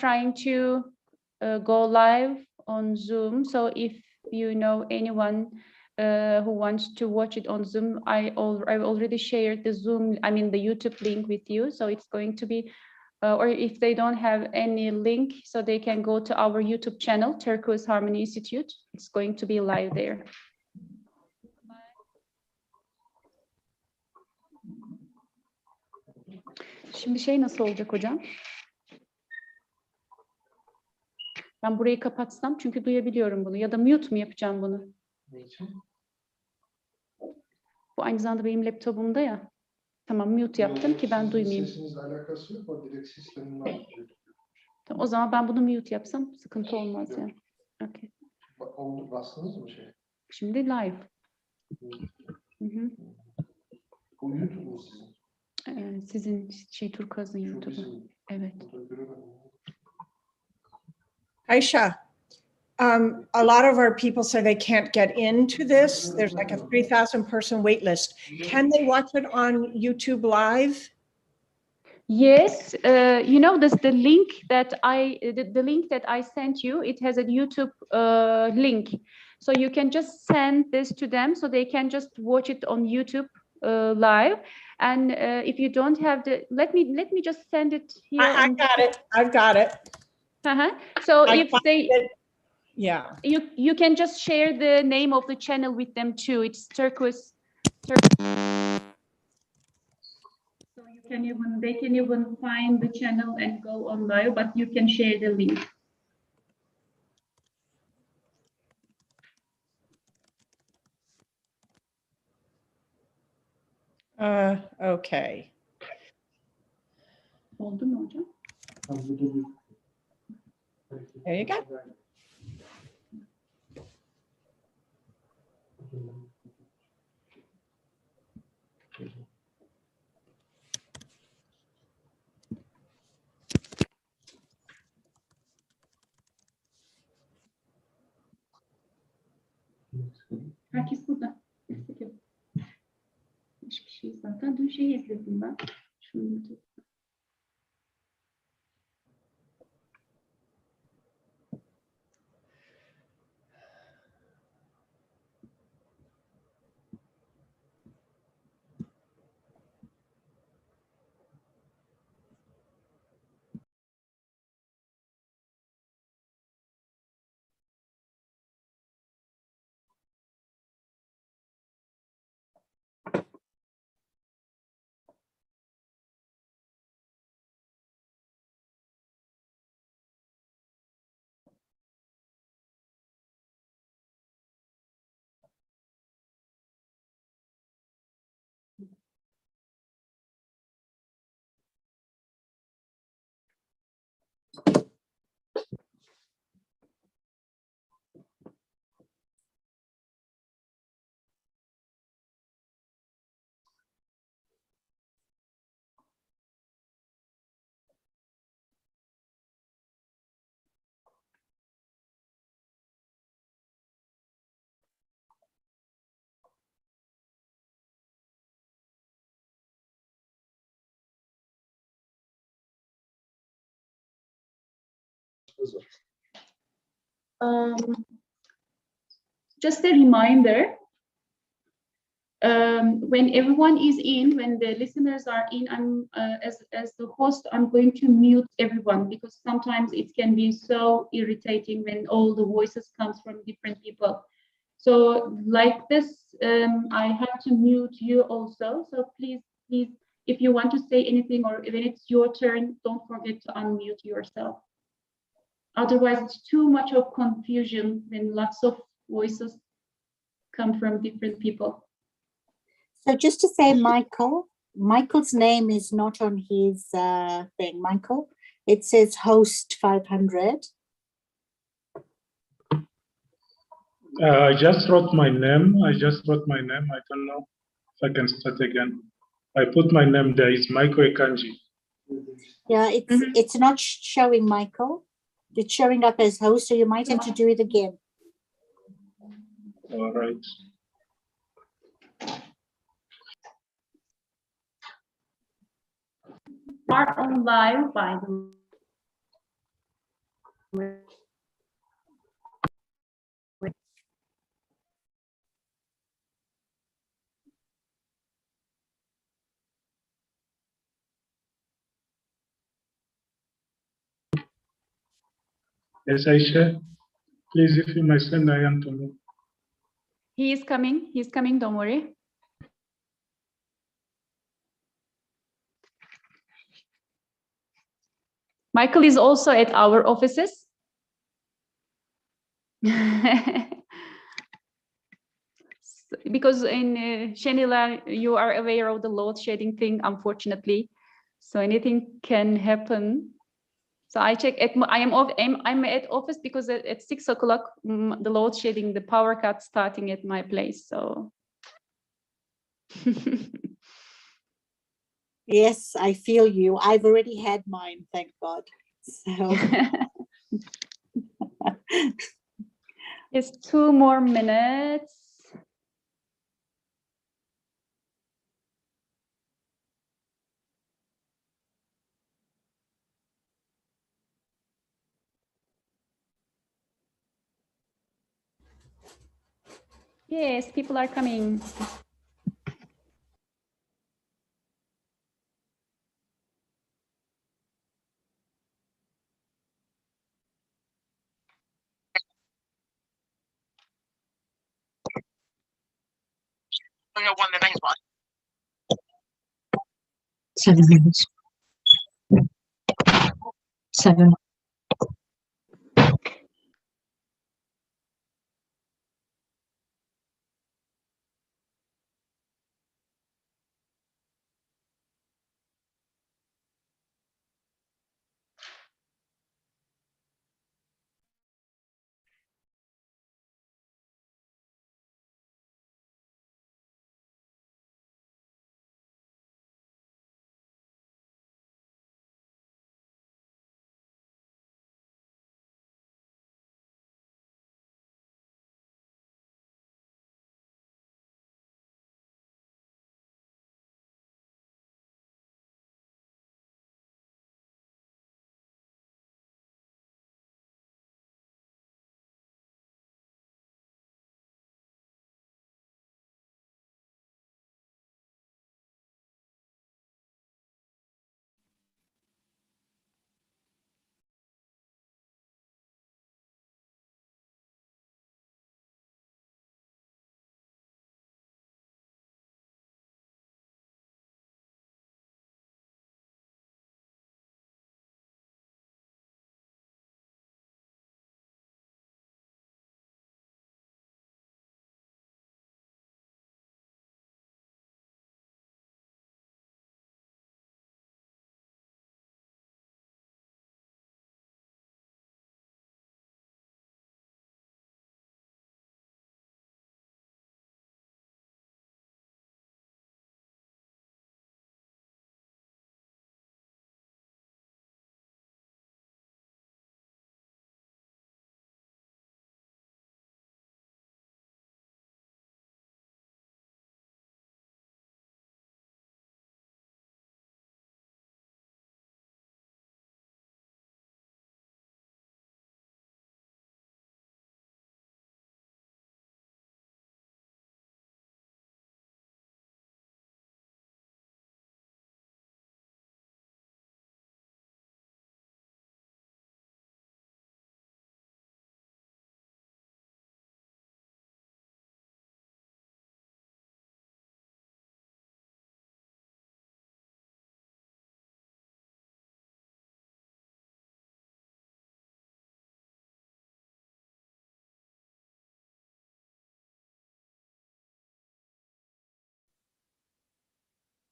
trying to go live on Zoom. So if you know anyone who wants to watch it on Zoom, I've already shared the Zoom, I mean the YouTube link with you. So it's going to be, or if they don't have any link, so they can go to our YouTube channel, Turquoise Harmony Institute. It's going to be live there. Şimdi şey nasıl olacak hocam? Ben burayı kapatsam çünkü duyabiliyorum bunu. Ya da mute mu yapacağım bunu? Bu aynı zamanda benim laptopumda ya. Tamam, mute yaptım ki ben duymayayım. Sesinizle alakası yok, o direkt sisteminden. Tamam, o zaman ben bunu mute yapsam sıkıntı olmaz ya. Yani. Okay. Oldu, bastınız mı şey? Şimdi live. Hı. Bu YouTube mu sizin? Sizin Turkuaz'ın YouTube'u. Evet. Aisha, a lot of our people say they can't get into this. There's like a 3,000 person wait list. Can they watch it on YouTube Live? Yes, you know the link that the link that I sent you, it has a YouTube link, so you can just send this to them so they can just watch it on YouTube live. And if you don't have the, let me just send it here. I got it. I've got it. So if they, yeah, you can just share the name of the channel with them too. It's Turquoise. So they can even find the channel and go on live, but you can share the link. Okay. Oldu mu hocam? There you go. Herkes burada. Hiçbir şey zaten. Dün şeyi izledim ben. Şunu just a reminder, when everyone is in, when the listeners are in, I'm as the host, I'm going to mute everyone because sometimes it can be so irritating when all the voices comes from different people. So like this, I have to mute you also. So please, if you want to say anything or when it's your turn, don't forget to unmute yourself. Otherwise, it's too much of confusion when lots of voices come from different people. So just to say, Michael's name is not on his thing, Michael. It says host 500. I just wrote my name. I don't know if I can start again. I put my name there. It's Michael Ekanji. Yeah, it's not showing Michael. It's showing up as host, so you might have to do it again. All right. Are on live, by the way. Yes, Aisha, please, if you may send Ayan to me. He is coming. He's coming. Don't worry. Michael is also at our offices. Because in Shenila, you are aware of the load shedding thing, unfortunately. So anything can happen. So I check at I'm at office because at 6 o'clock the load shedding, the power cut starting at my place. So Yes, I feel you. I've already had mine, thank God. So it's 2 more minutes. Yes, people are coming. Seven minutes. Seven.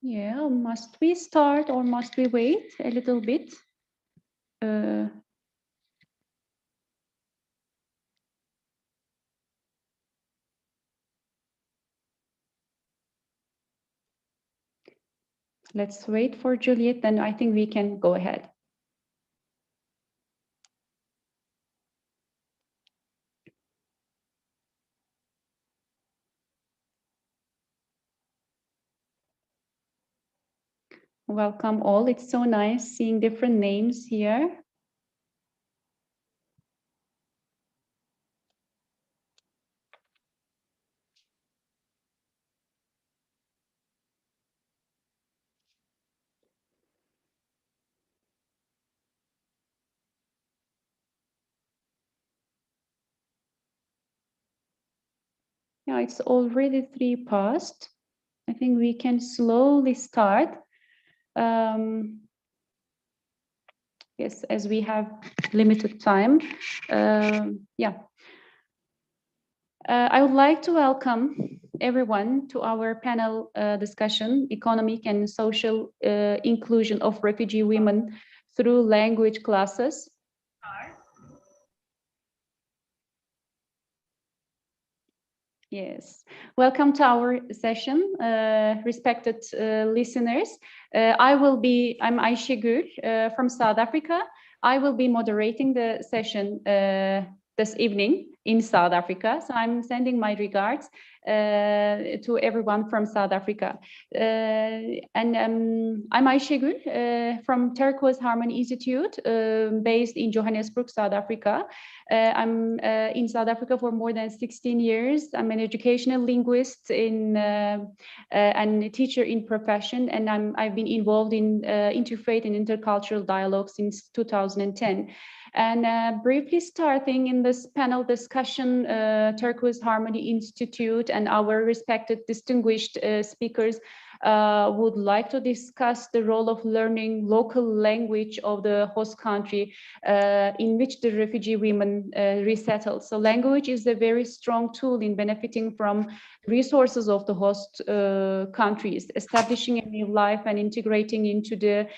Yeah, must we start or must we wait a little bit? Let's wait for Juliet, then I think we can go ahead. Welcome all. It's so nice seeing different names here. Yeah, it's already 3 past. I think we can slowly start. Yes, as we have limited time. Yeah. I would like to welcome everyone to our panel discussion, Economic and Social Inclusion of Refugee Women through Language Classes. Yes, welcome to our session, respected listeners. I'm Ayşegül from South Africa. I will be moderating the session this evening in South Africa. So I'm sending my regards to everyone from South Africa. I'm Ayşegül from Turquoise Harmony Institute, based in Johannesburg, South Africa. I'm in South Africa for more than 16 years. I'm an educational linguist and a teacher in profession, and I've been involved in interfaith and intercultural dialogue since 2010. And briefly starting in this panel discussion, Turquoise Harmony Institute and our respected distinguished speakers would like to discuss the role of learning local language of the host country in which the refugee women resettle. So language is a very strong tool in benefiting from resources of the host countries, establishing a new life and integrating into the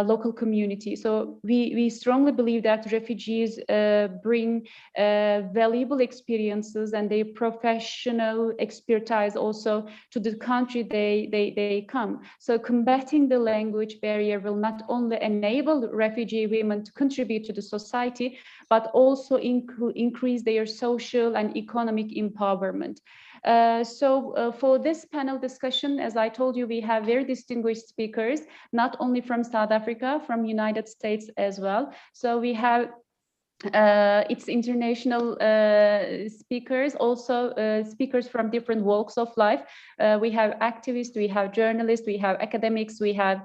local community. So we strongly believe that refugees bring valuable experiences and their professional expertise also to the country they come. So combating the language barrier will not only enable refugee women to contribute to the society, but also increase their social and economic empowerment. For this panel discussion, as I told you, we have very distinguished speakers, not only from South Africa, from United States as well. So we have it's international speakers, also speakers from different walks of life. We have activists, we have journalists, we have academics, we have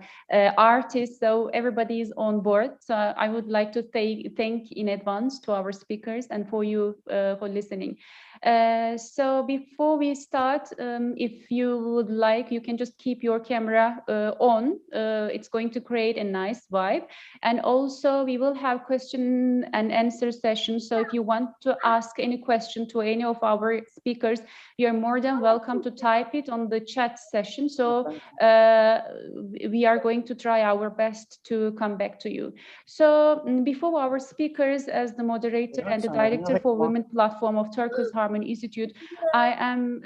artists, so everybody is on board. So I would like to thank in advance to our speakers and for you for listening. So before we start, if you would like, you can just keep your camera on. It's going to create a nice vibe. And also we will have question and answer session. So if you want to ask any question to any of our speakers, you're more than welcome to type it on the chat session. So we are going to try our best to come back to you. So before our speakers, as the moderator and the director for Women Platform of Turquoise Harmony Institute, I am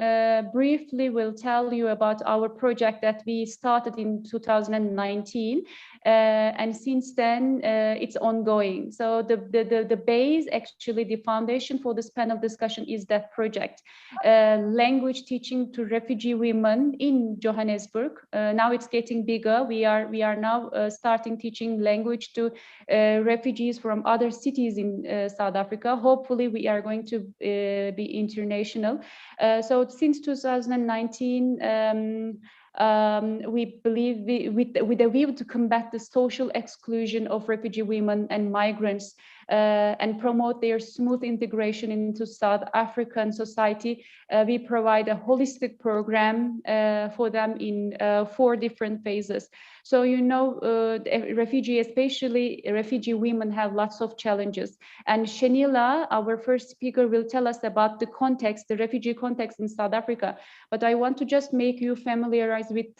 briefly will tell you about our project that we started in 2019. And since then, it's ongoing. So the base, actually, the foundation for this panel discussion is that project, language teaching to refugee women in Johannesburg. Now it's getting bigger. We are now starting teaching language to refugees from other cities in South Africa. Hopefully, we are going to be international. So since 2019. We believe with a view to combat the social exclusion of refugee women and migrants and promote their smooth integration into South African society, we provide a holistic program for them in 4 different phases. So, you know, especially refugee women have lots of challenges. And Shanila, our first speaker, will tell us about the context, the refugee context in South Africa. But I want to just make you familiarized with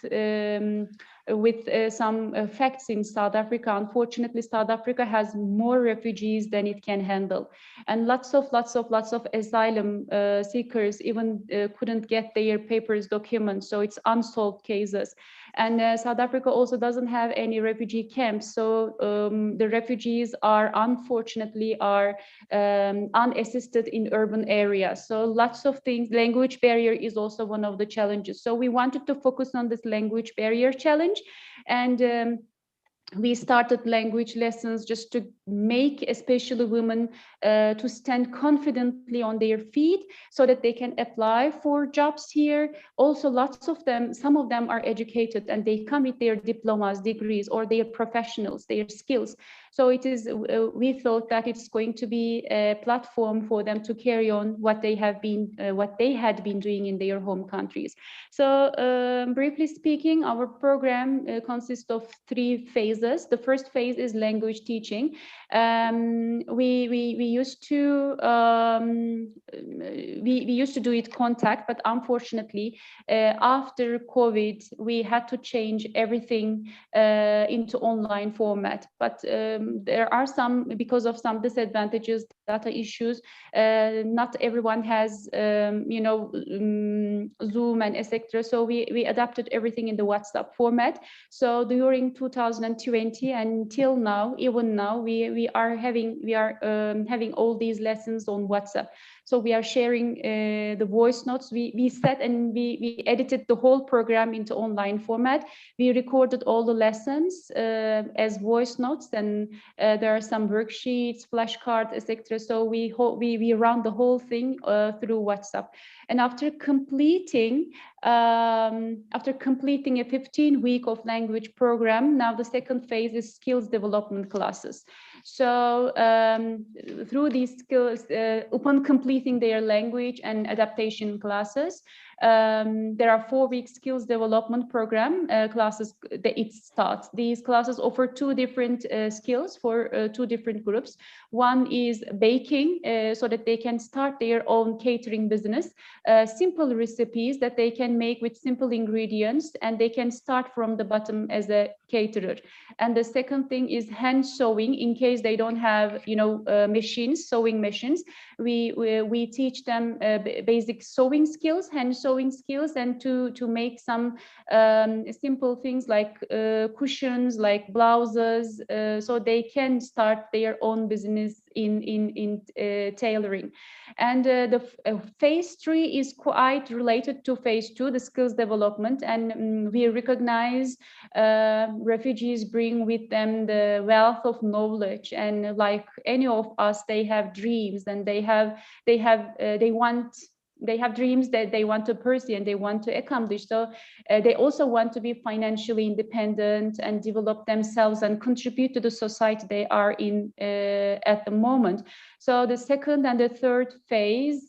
some facts in South Africa. Unfortunately, South Africa has more refugees than it can handle. And lots of asylum seekers even couldn't get their papers, documents. So it's unsolved cases. And South Africa also doesn't have any refugee camps. So the refugees are unfortunately unassisted in urban areas. So lots of things, language barrier is also one of the challenges. So we wanted to focus on this language barrier challenge. And we started language lessons just to make especially women to stand confidently on their feet so that they can apply for jobs here. Also, lots of them, some of them are educated and they come with their diplomas, degrees, or their professionals, their skills. So it is, we thought that it's going to be a platform for them to carry on what they have been, what they had been doing in their home countries. So briefly speaking, our program consists of 3 phases. The first phase is language teaching. We used to we used to do it contact, but unfortunately, after COVID, we had to change everything into online format. But there are some, because of some disadvantages, data issues, not everyone has, you know, Zoom and etc. So we adapted everything in the WhatsApp format. So during 2020 until now, even now, we are having all these lessons on WhatsApp. So we are sharing the voice notes. We set and we edited the whole program into online format. We recorded all the lessons as voice notes, and there are some worksheets, flashcards, etc. So we run the whole thing through WhatsApp. And after completing a 15-week of language program, now the second phase is skills development classes. So through these skills, upon completing their language and adaptation classes, there are 4-week skills development program classes that it starts. These classes offer 2 different skills for 2 different groups. One is baking, so that they can start their own catering business, simple recipes that they can make with simple ingredients, and they can start from the bottom as a caterer. And the second thing is hand sewing. In case they don't have, you know, machines, sewing machines, we teach them basic sewing skills, hand sewing skills, and to make some simple things like cushions, like blouses, so they can start their own business in tailoring. And the phase 3 is quite related to phase 2, the skills development, and we recognize refugees bring with them the wealth of knowledge, and like any of us, they have dreams, and they have dreams that they want to pursue and they want to accomplish. So they also want to be financially independent and develop themselves and contribute to the society they are in at the moment. So the second and the third phase,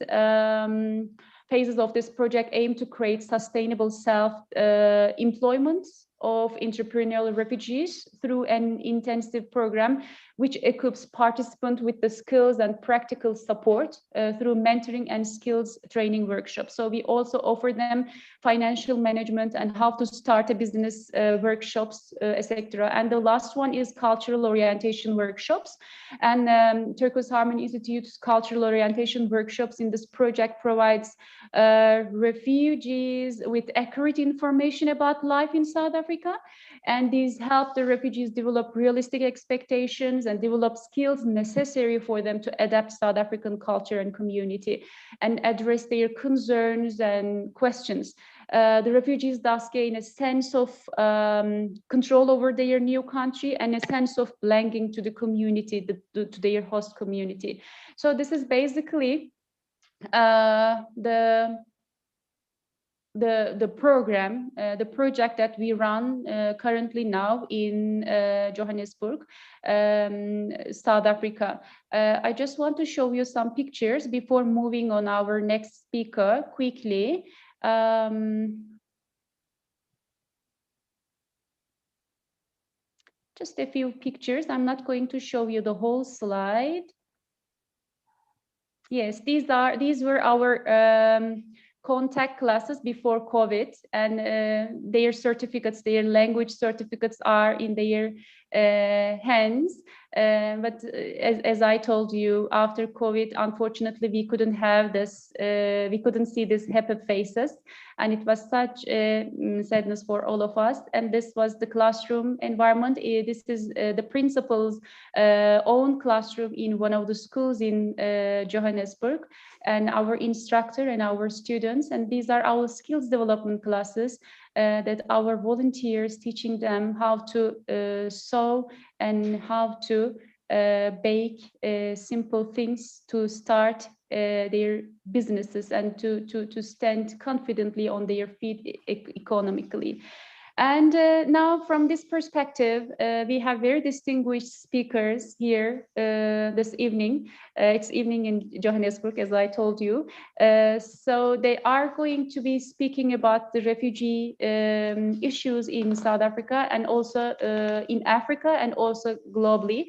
phases of this project aim to create sustainable self-employment of entrepreneurial refugees through an intensive program which equips participants with the skills and practical support through mentoring and skills training workshops. So we also offer them financial management and how to start a business workshops, etc. And the last one is cultural orientation workshops. And Turquoise Harmony Institute's cultural orientation workshops in this project provides refugees with accurate information about life in South Africa. And these help the refugees develop realistic expectations and develop skills necessary for them to adapt South African culture and community and address their concerns and questions. The refugees thus gain a sense of control over their new country and a sense of belonging to the community, to their host community. So this is basically the program, the project that we run currently now in Johannesburg, South Africa. I just want to show you some pictures before moving on our next speaker quickly. Just a few pictures. I'm not going to show you the whole slide. Yes, these were our contact classes before COVID, and their certificates, their language certificates are in their hands. But as I told you, after COVID, unfortunately, we couldn't have this, we couldn't see these happy faces. And it was such a sadness for all of us. And this was the classroom environment. This is the principal's own classroom in one of the schools in Johannesburg, and our instructor and our students. And these are our skills development classes that our volunteers teaching them how to sew and how to bake simple things to start their businesses and to stand confidently on their feet economically. And now from this perspective, we have very distinguished speakers here this evening. It's evening in Johannesburg, as I told you. So they are going to be speaking about the refugee issues in South Africa and also in Africa and also globally.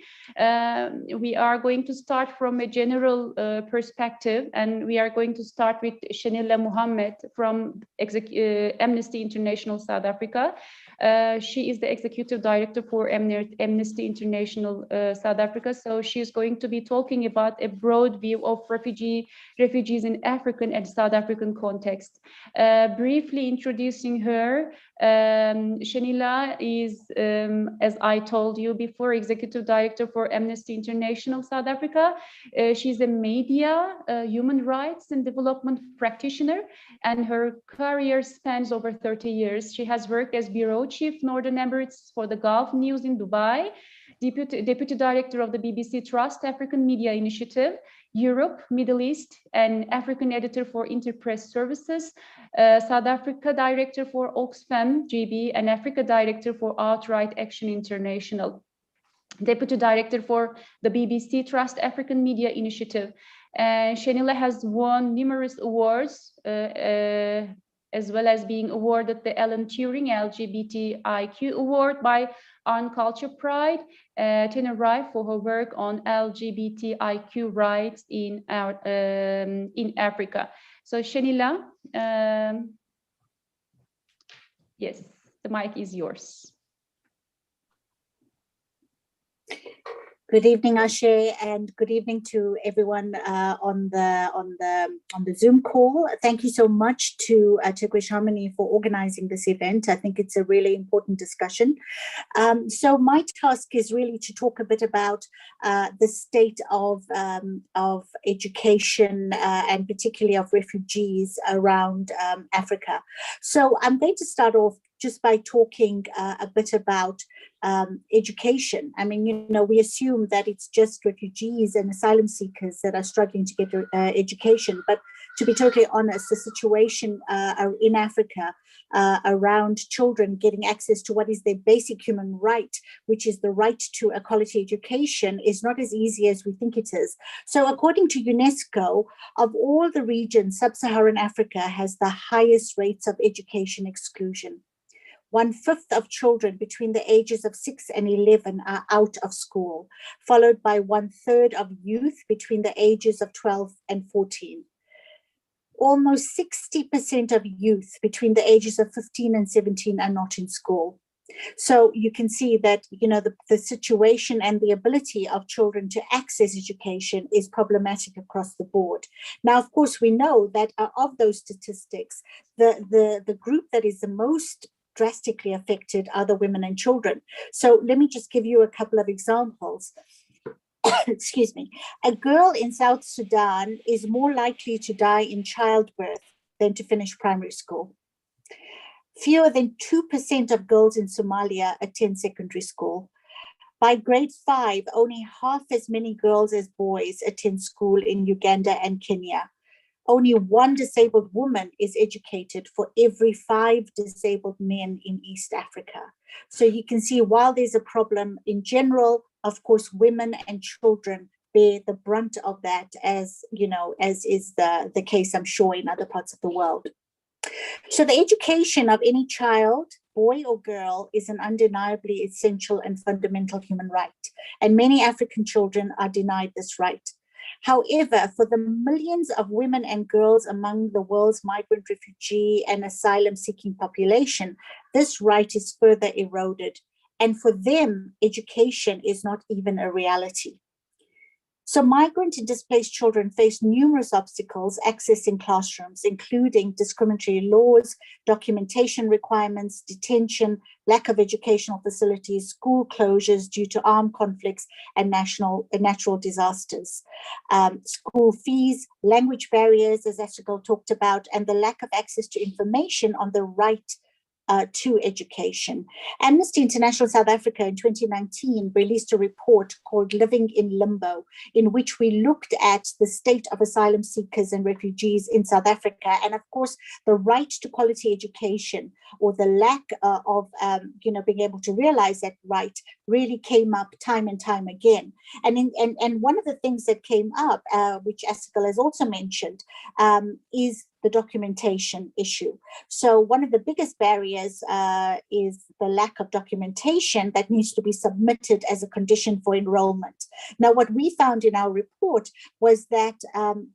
We are going to start from a general perspective, and we are going to start with Shanila Muhammad from Amnesty International South Africa. She is the executive director for Amnesty International South Africa. So she's going to be talking about a broad view of refugees in African and South African context. Briefly introducing her, Shanila is, as I told you before, executive director for Amnesty International South Africa. She's a media, human rights and development practitioner, and her career spans over 30 years. She has worked as bureau chief Northern Emirates for the Gulf News in Dubai, deputy director of the BBC Trust African Media Initiative, Europe, Middle East, and African editor for Interpress Services, South Africa director for Oxfam GB, and Africa director for Outright Action International, deputy director for the BBC Trust African Media Initiative. Shanila has won numerous awards, as well as being awarded the Alan Turing LGBTIQ Award by On Culture Pride, Tenerife, for her work on LGBTIQ rights in Africa. So Shanila, yes, the mic is yours. Good evening, Ashe, and good evening to everyone on the Zoom call. Thank you so much to Turkish Harmony for organizing this event. I think it's a really important discussion. So my task is really to talk a bit about the state of education and particularly of refugees around Africa. So I'm going to start off just by talking a bit about education. I mean, you know, we assume that it's just refugees and asylum seekers that are struggling to get education. But to be totally honest, the situation in Africa around children getting access to what is their basic human right, which is the right to a quality education, is not as easy as we think it is. So according to UNESCO, of all the regions, Sub-Saharan Africa has the highest rates of education exclusion. 1/5 of children between the ages of 6 and 11 are out of school, followed by 1/3 of youth between the ages of 12 and 14. Almost 60% of youth between the ages of 15 and 17 are not in school. So you can see that, you know, the situation and the ability of children to access education is problematic across the board. Now, of course, we know that of those statistics, the group that is the most drastically affected are the women and children. So let me just give you a couple of examples. Excuse me. A girl in South Sudan is more likely to die in childbirth than to finish primary school. Fewer than 2% of girls in Somalia attend secondary school. By grade 5, only half as many girls as boys attend school in Uganda and Kenya. Only 1 disabled woman is educated for every 5 disabled men in East Africa. So you can see, while there's a problem in general, of course, women and children bear the brunt of that, as you know, as is the case, I'm sure, in other parts of the world. So the education of any child, boy or girl, is an undeniably essential and fundamental human right. And many African children are denied this right. However, for the millions of women and girls among the world's migrant, refugee, and asylum-seeking population, this right is further eroded. And for them, education is not even a reality. So migrant and displaced children face numerous obstacles accessing classrooms, including discriminatory laws, documentation requirements, detention, lack of educational facilities, school closures due to armed conflicts and natural disasters, school fees, language barriers, as Ashigal talked about, and the lack of access to information on the right to education. Amnesty International South Africa in 2019 released a report called Living in Limbo, in which we looked at the state of asylum seekers and refugees in South Africa. And of course, the right to quality education, or the lack of being able to realize that right, really came up time and time again. And one of the things that came up, which Asikal has also mentioned, is the documentation issue. So one of the biggest barriers is the lack of documentation that needs to be submitted as a condition for enrollment. Now, what we found in our report was that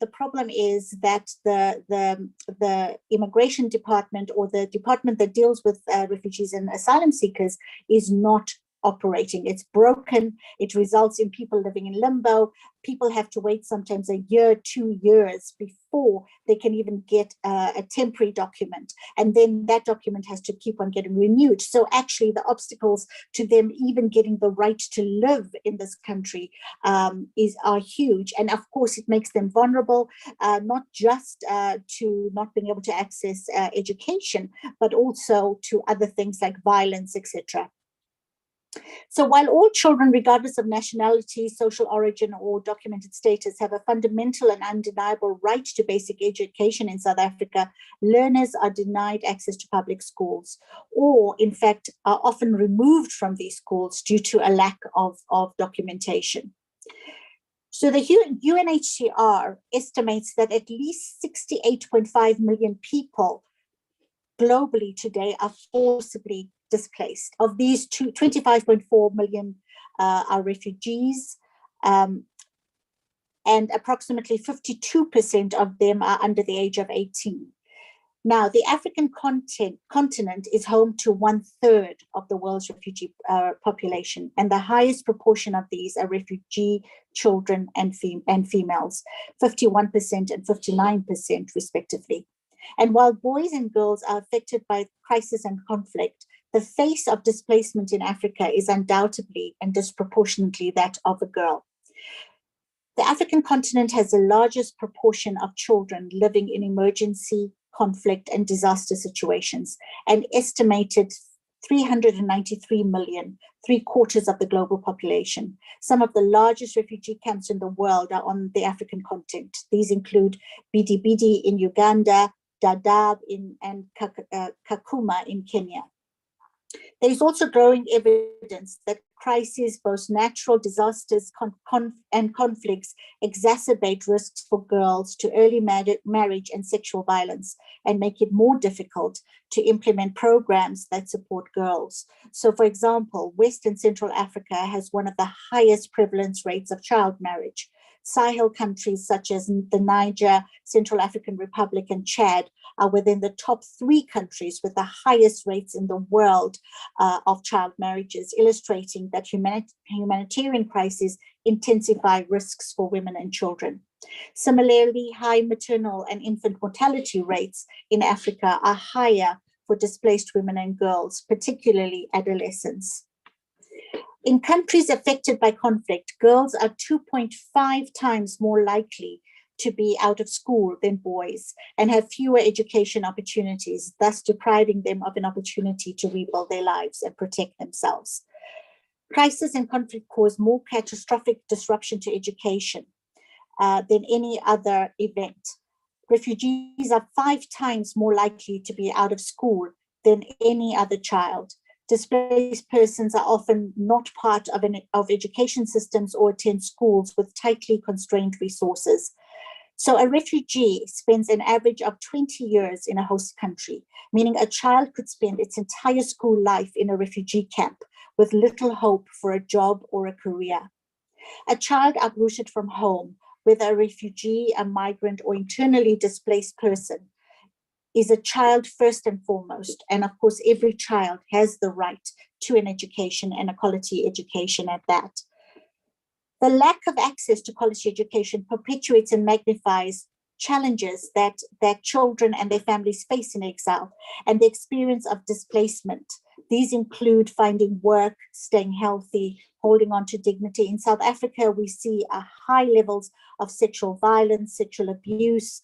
the problem is that the immigration department, or the department that deals with refugees and asylum seekers, is not operating. It's broken. It results in people living in limbo. People have to wait sometimes a year, 2 years before they can even get a temporary document. And then that document has to keep on getting renewed. So actually the obstacles to them even getting the right to live in this country are huge. And of course, it makes them vulnerable, not just to not being able to access education, but also to other things like violence, etc. So while all children, regardless of nationality, social origin, or documented status, have a fundamental and undeniable right to basic education in South Africa, learners are denied access to public schools, or in fact are often removed from these schools due to a lack of documentation. So the UNHCR estimates that at least 68.5 million people globally today are forcibly displaced. Of these, 25.4 million are refugees, and approximately 52% of them are under the age of 18. Now, the African continent is home to 1/3 of the world's refugee population, and the highest proportion of these are refugee children and females, 51% and 59% respectively. And while boys and girls are affected by crisis and conflict, the face of displacement in Africa is undoubtedly and disproportionately that of a girl. The African continent has the largest proportion of children living in emergency, conflict, and disaster situations, an estimated 393 million, 3/4 of the global population. Some of the largest refugee camps in the world are on the African continent. These include Bidibidi in Uganda, Dadaab and Kakuma in Kenya. There is also growing evidence that crises, both natural disasters and conflicts, exacerbate risks for girls to early marriage and sexual violence, and make it more difficult to implement programs that support girls. So, for example, West and Central Africa has one of the highest prevalence rates of child marriage. Sahel countries such as the Niger, Central African Republic, and Chad are within the top 3 countries with the highest rates in the world of child marriages, illustrating that humanitarian crises intensify risks for women and children. Similarly, high maternal and infant mortality rates in Africa are higher for displaced women and girls, particularly adolescents. In countries affected by conflict, girls are 2.5 times more likely to be out of school than boys and have fewer education opportunities, thus depriving them of an opportunity to rebuild their lives and protect themselves. Crisis and conflict cause more catastrophic disruption to education than any other event. Refugees are 5 times more likely to be out of school than any other child. Displaced persons are often not part of education systems or attend schools with tightly constrained resources. So a refugee spends an average of 20 years in a host country, meaning a child could spend its entire school life in a refugee camp with little hope for a job or a career. A child uprooted from home, whether a refugee, a migrant, or internally displaced person, is a child first and foremost. And of course, every child has the right to an education, and a quality education at that. The lack of access to quality education perpetuates and magnifies challenges that children and their families face in exile, and the experience of displacement. These include finding work, staying healthy, holding on to dignity. In South Africa, we see high levels of sexual violence, sexual abuse.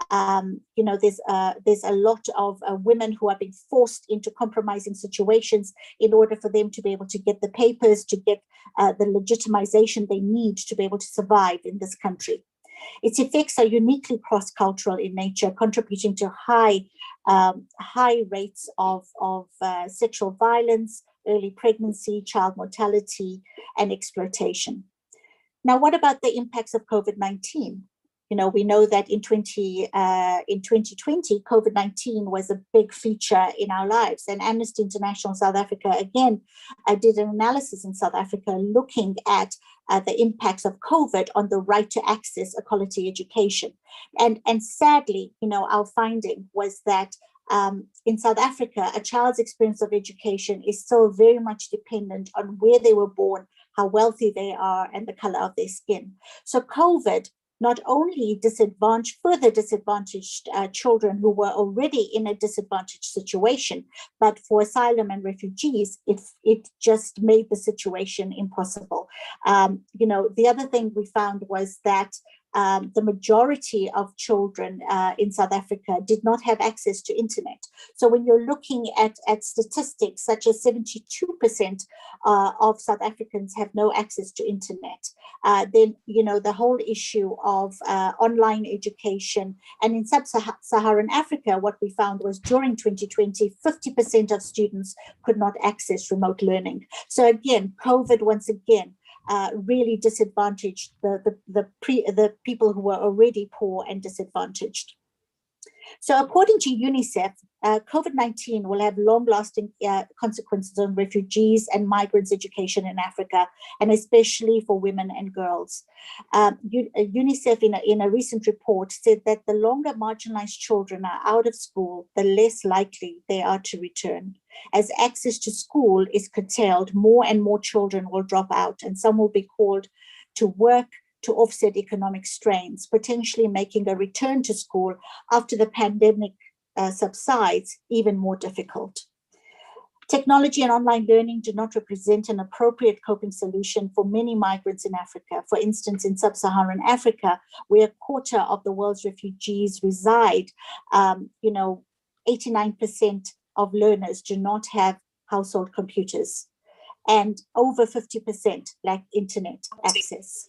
There's a lot of women who are being forced into compromising situations in order for them to be able to get the papers, to get the legitimization they need to be able to survive in this country. Its effects are uniquely cross-cultural in nature, contributing to high rates of sexual violence, early pregnancy, child mortality, and exploitation. Now, what about the impacts of COVID-19? We know that in 2020, COVID-19 was a big feature in our lives. And Amnesty International South Africa, again, did an analysis in South Africa looking at the impacts of COVID on the right to access a quality education. And sadly, our finding was that in South Africa, a child's experience of education is still very much dependent on where they were born, how wealthy they are, and the color of their skin. So COVID not only further disadvantaged children who were already in a disadvantaged situation, but for asylum and refugees, it just made the situation impossible. The other thing we found was that the majority of children in South Africa did not have access to internet. So when you're looking at statistics such as 72% of South Africans have no access to internet, then the whole issue of online education. And in sub-Saharan Africa, what we found was during 2020, 50% of students could not access remote learning. So again, COVID once again really disadvantaged the people who were already poor and disadvantaged. So according to UNICEF, COVID-19 will have long-lasting consequences on refugees and migrants' education in Africa, and especially for women and girls. UNICEF, in a recent report, said that the longer marginalized children are out of school, the less likely they are to return. As access to school is curtailed, more and more children will drop out, and some will be called to work to offset economic strains, potentially making a return to school after the pandemic subsides even more difficult. Technology and online learning do not represent an appropriate coping solution for many migrants in Africa. For instance, in sub-Saharan Africa, where a quarter of the world's refugees reside, 89% of learners do not have household computers, and over 50% lack internet access.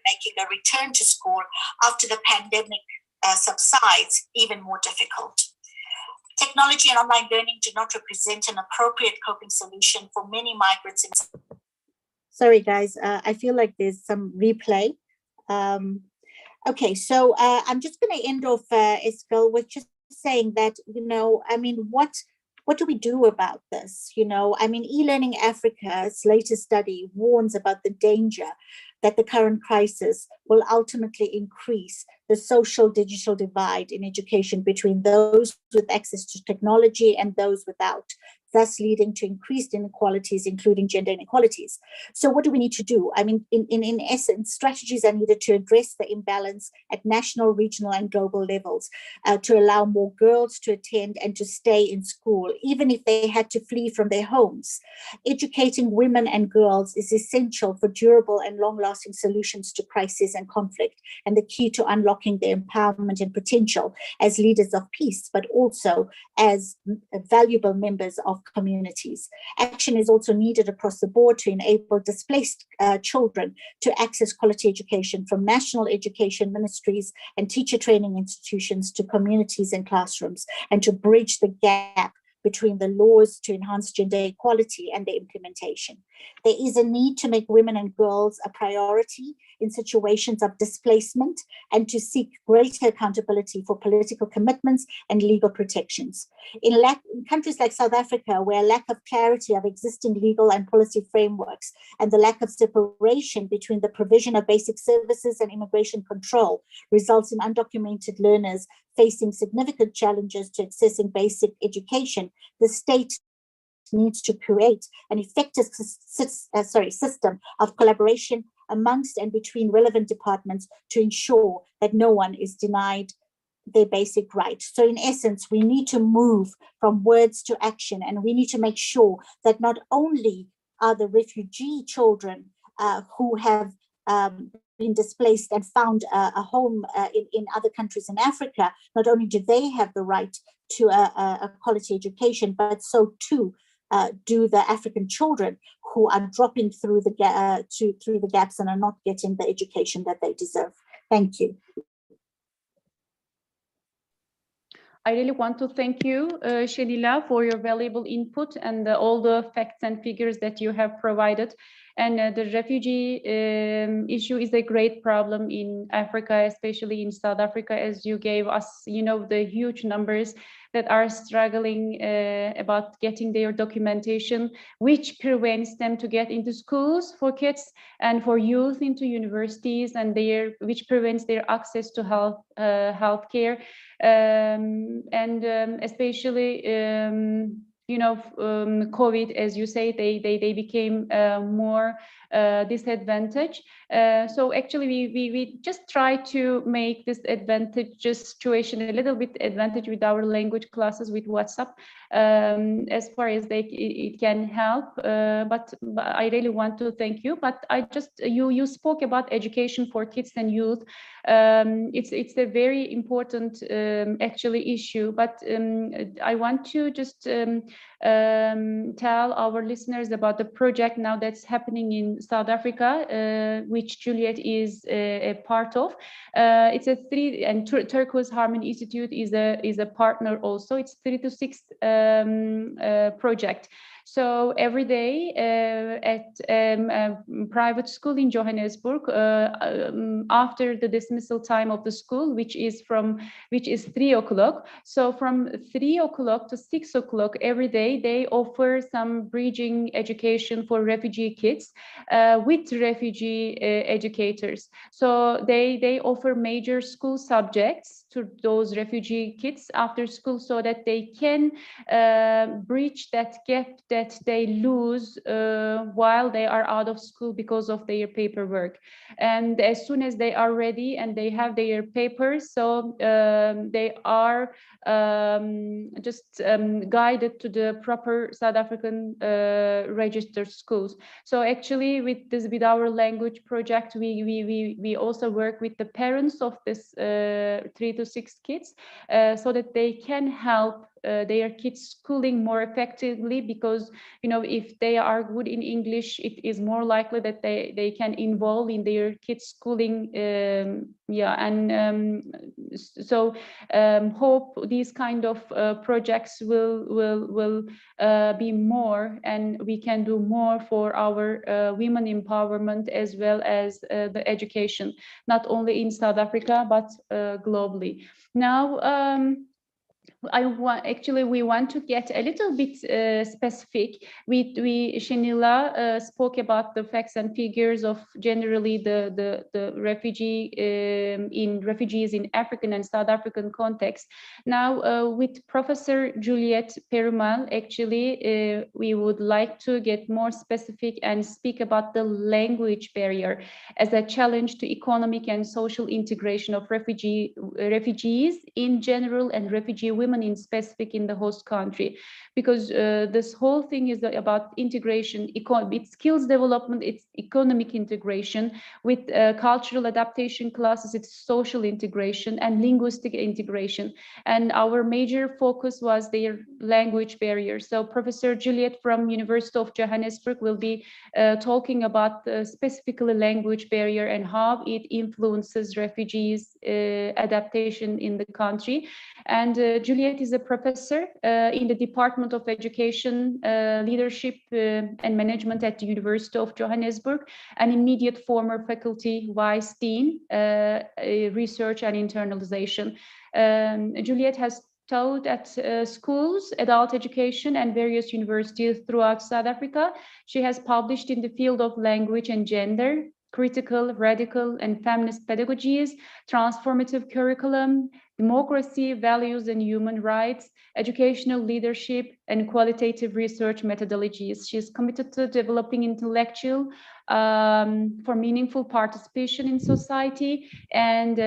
Making a return to school after the pandemic subsides even more difficult. Technology and online learning do not represent an appropriate coping solution for many migrants. Sorry, guys, I feel like there's some replay. Okay, so I'm just going to end off, Eskil, with just saying that, what do we do about this? E-Learning Africa's latest study warns about the danger that the current crisis will ultimately increase the social digital divide in education between those with access to technology and those without, thus leading to increased inequalities, including gender inequalities. So what do we need to do? In essence, strategies are needed to address the imbalance at national, regional, and global levels to allow more girls to attend and to stay in school, even if they had to flee from their homes. Educating women and girls is essential for durable and long-lasting solutions to crisis and conflict, and the key to unlocking their empowerment and potential as leaders of peace, but also as valuable members of communities. Action is also needed across the board to enable displaced children to access quality education, from national education ministries and teacher training institutions to communities and classrooms, and to bridge the gap between the laws to enhance gender equality and their implementation. There is a need to make women and girls a priority in situations of displacement and to seek greater accountability for political commitments and legal protections. In countries like South Africa, where lack of clarity of existing legal and policy frameworks and the lack of separation between the provision of basic services and immigration control results in undocumented learners facing significant challenges to accessing basic education, the state needs to create an effective system of collaboration amongst and between relevant departments to ensure that no one is denied their basic rights. So in essence, we need to move from words to action, and we need to make sure that not only are the refugee children who have been displaced and found a home in other countries in Africa, not only do they have the right to a quality education, but so too do the African children who are dropping through the gaps and are not getting the education that they deserve. Thank you. I really want to thank you, Shelila, for your valuable input and all the facts and figures that you have provided. And the refugee issue is a great problem in Africa, especially in South Africa, as you gave us, the huge numbers that are struggling about getting their documentation, which prevents them to get into schools for kids and for youth into universities, and which prevents their access to healthcare, especially COVID, as you say, they became more disadvantaged. So actually, we just try to make this advantageous situation a little bit advantage with our language classes with WhatsApp, as far as it can help. But I really want to thank you. But you spoke about education for kids and youth. It's a very important actually issue. But I want to just tell our listeners about the project now that's happening in South Africa, which Juliet is a part of. It's a Turquoise Harmony Institute is a partner also. It's 3 to 6 project. So every day at a private school in Johannesburg, after the dismissal time of the school, which is 3 o'clock. So from 3 o'clock to 6 o'clock every day, they offer some bridging education for refugee kids with refugee educators. So they offer major school subjects to those refugee kids after school, so that they can bridge that gap that they lose while they are out of school because of their paperwork. And as soon as they are ready and they have their papers, so they are just guided to the proper South African registered schools. So actually, with our language project, we also work with the parents of this 3 to 6 kids, so that they can help their kids schooling more effectively, because if they are good in English, it is more likely that they can involve in their kids schooling. So hope these kind of projects will be more, and we can do more for our women empowerment, as well as the education, not only in South Africa but globally. Now we want to get a little bit specific. Shenila spoke about the facts and figures of generally the refugees in African and South African context. Now with Professor Juliet Perumal, actually we would like to get more specific and speak about the language barrier as a challenge to economic and social integration of refugees in general, and refugee women in specific in the host country, because this whole thing is about integration, it's skills development, it's economic integration with cultural adaptation classes, it's social integration and linguistic integration. And our major focus was their language barrier. So Professor Juliet from University of Johannesburg will be talking about specifically language barrier and how it influences refugees adaptation in the country. And Juliet is a professor in the Department of Education, Leadership and Management at the University of Johannesburg, an immediate former faculty vice dean, research and internalization. Juliet has taught at schools, adult education, and various universities throughout South Africa. She has published in the field of language and gender, critical, radical, and feminist pedagogies, transformative curriculum, democracy, values, and human rights, educational leadership, and qualitative research methodologies. She is committed to developing intellectual for meaningful participation in society, and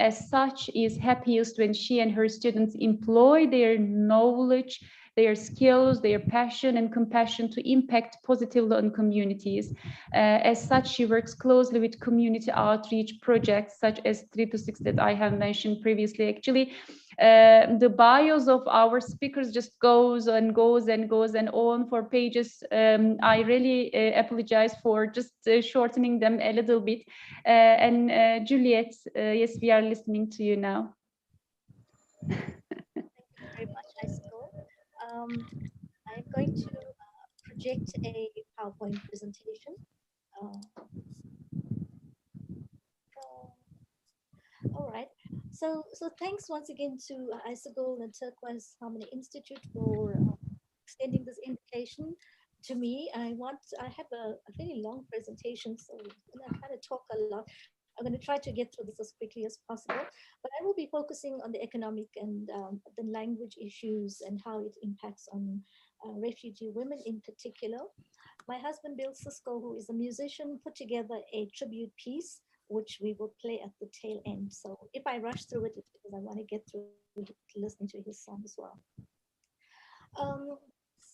as such is happiest when she and her students employ their knowledge, their skills, their passion and compassion to impact positively on communities. As such, she works closely with community outreach projects such as 326 that I have mentioned previously. Actually, the bios of our speakers just goes and goes and goes and on for pages. I really apologize for just shortening them a little bit. And Juliet, yes, we are listening to you now. Thank you very much, Aysegul. I'm going to project a PowerPoint presentation. All right. So thanks once again to Aysegul and Turquoise Harmony Institute for extending this invitation to me. I have a very long presentation, so I'm going to talk a lot. I'm going to try to get through this as quickly as possible, but I will be focusing on the economic and the language issues and how it impacts on refugee women in particular. My husband, Bill Cisco, who is a musician, put together a tribute piece, which we will play at the tail end. So if I rush through it, it's because I want to get through listening to his song as well.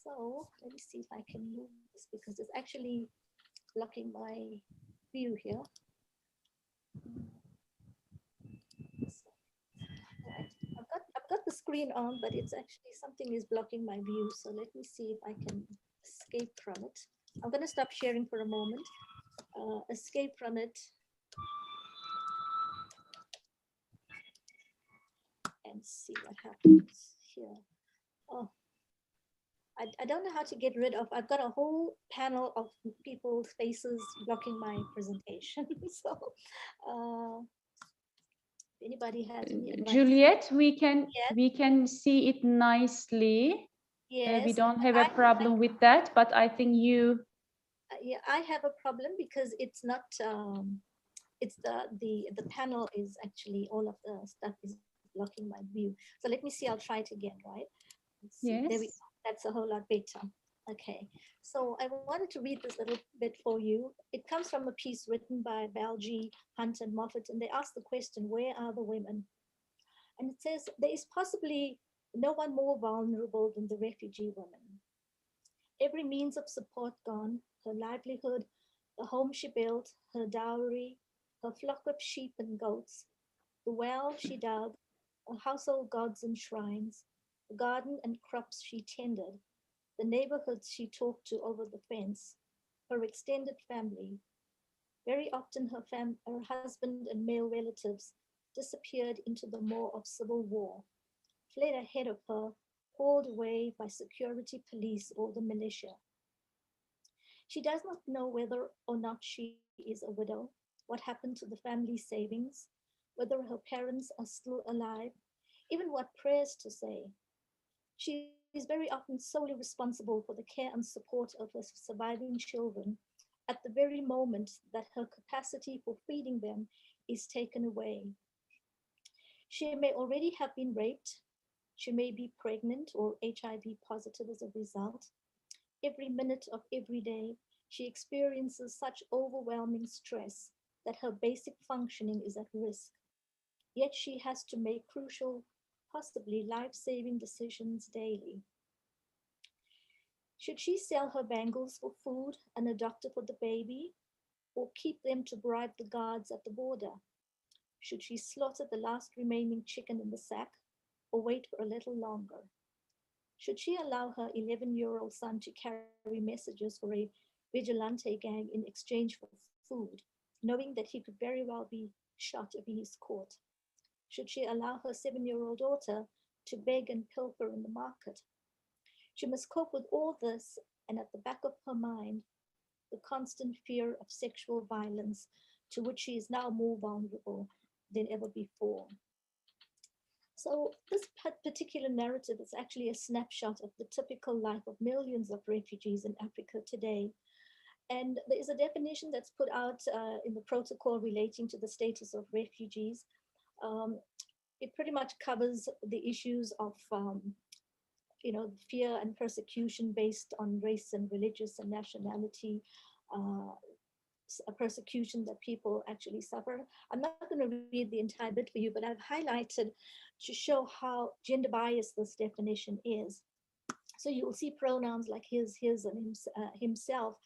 So let me see if I can move this because it's actually blocking my view here. Right. I've got the screen on, but it's actually something is blocking my view. So let me see if I can escape from it. I'm going to stop sharing for a moment. Escape from it. And see what happens here. Oh, I don't know how to get rid of. I've got a whole panel of people's faces blocking my presentation. So, anybody has any advice? Juliet, we Yes. can see it nicely. Yes. We don't have a problem with that, but I think you. Yeah, I have a problem because it's not. It's the panel is actually all of the stuff is blocking my view. So let me see. I'll try it again. Right. Let's see. Yes. There we go. That's a whole lot better. Okay, so I wanted to read this little bit for you. It comes from a piece written by Balji, Hunt, and Moffat, and they ask the question, where are the women? And it says, there is possibly no one more vulnerable than the refugee woman. Every means of support gone, her livelihood, the home she built, her dowry, her flock of sheep and goats, the well she dug, her household gods and shrines, the garden and crops she tended, the neighborhoods she talked to over the fence, her extended family. Very often her husband and male relatives disappeared into the maw of civil war, fled ahead of her, hauled away by security police or the militia. She does not know whether or not she is a widow, what happened to the family savings, whether her parents are still alive, even what prayers to say. She is very often solely responsible for the care and support of her surviving children at the very moment that her capacity for feeding them is taken away. She may already have been raped. She may be pregnant or HIV positive as a result. Every minute of every day, she experiences such overwhelming stress that her basic functioning is at risk. Yet she has to make crucial, possibly life-saving decisions daily. Should she sell her bangles for food and a doctor for the baby, or keep them to bribe the guards at the border? Should she slaughter the last remaining chicken in the sack, or wait for a little longer? Should she allow her 11-year-old son to carry messages for a vigilante gang in exchange for food, knowing that he could very well be shot if he is caught? Should she allow her 7-year-old daughter to beg and pilfer in the market? She must cope with all this, and at the back of her mind, the constant fear of sexual violence to which she is now more vulnerable than ever before. So this particular narrative is actually a snapshot of the typical life of millions of refugees in Africa today. And there is a definition that's put out in the protocol relating to the status of refugees. Um, it pretty much covers the issues of fear and persecution based on race and religious and nationality, a persecution that people actually suffer. I'm not going to read the entire bit for you, but I've highlighted to show how gender biased this definition is. So you'll see pronouns like his, and himself,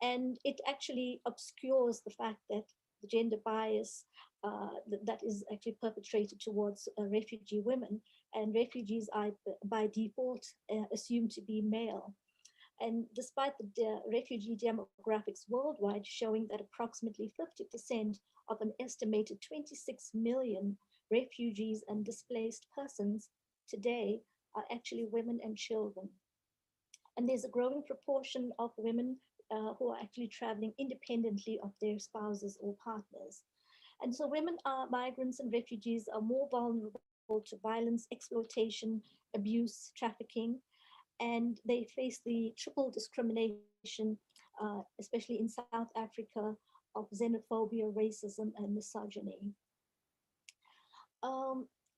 and it actually obscures the fact that the gender bias that is actually perpetrated towards refugee women, and refugees are by default assumed to be male. And despite the refugee demographics worldwide showing that approximately 50% of an estimated 26 million refugees and displaced persons today are actually women and children. And there's a growing proportion of women who are actually traveling independently of their spouses or partners. And so women, migrants and refugees are more vulnerable to violence, exploitation, abuse, trafficking, and they face the triple discrimination, especially in South Africa, of xenophobia, racism, and misogyny.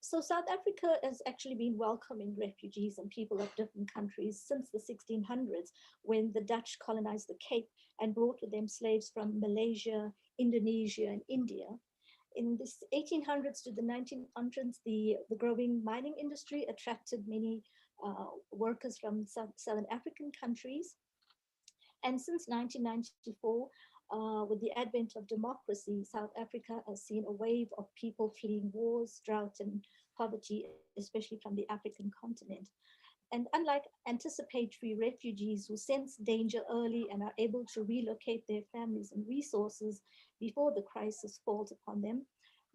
So South Africa has actually been welcoming refugees and people of different countries since the 1600s, when the Dutch colonized the Cape and brought with them slaves from Malaysia, Indonesia, and India. In the 1800s to the 1900s, the growing mining industry attracted many workers from Southern African countries. And since 1994, with the advent of democracy, South Africa has seen a wave of people fleeing wars, drought, and poverty, especially from the African continent. And unlike anticipatory refugees who sense danger early and are able to relocate their families and resources before the crisis falls upon them,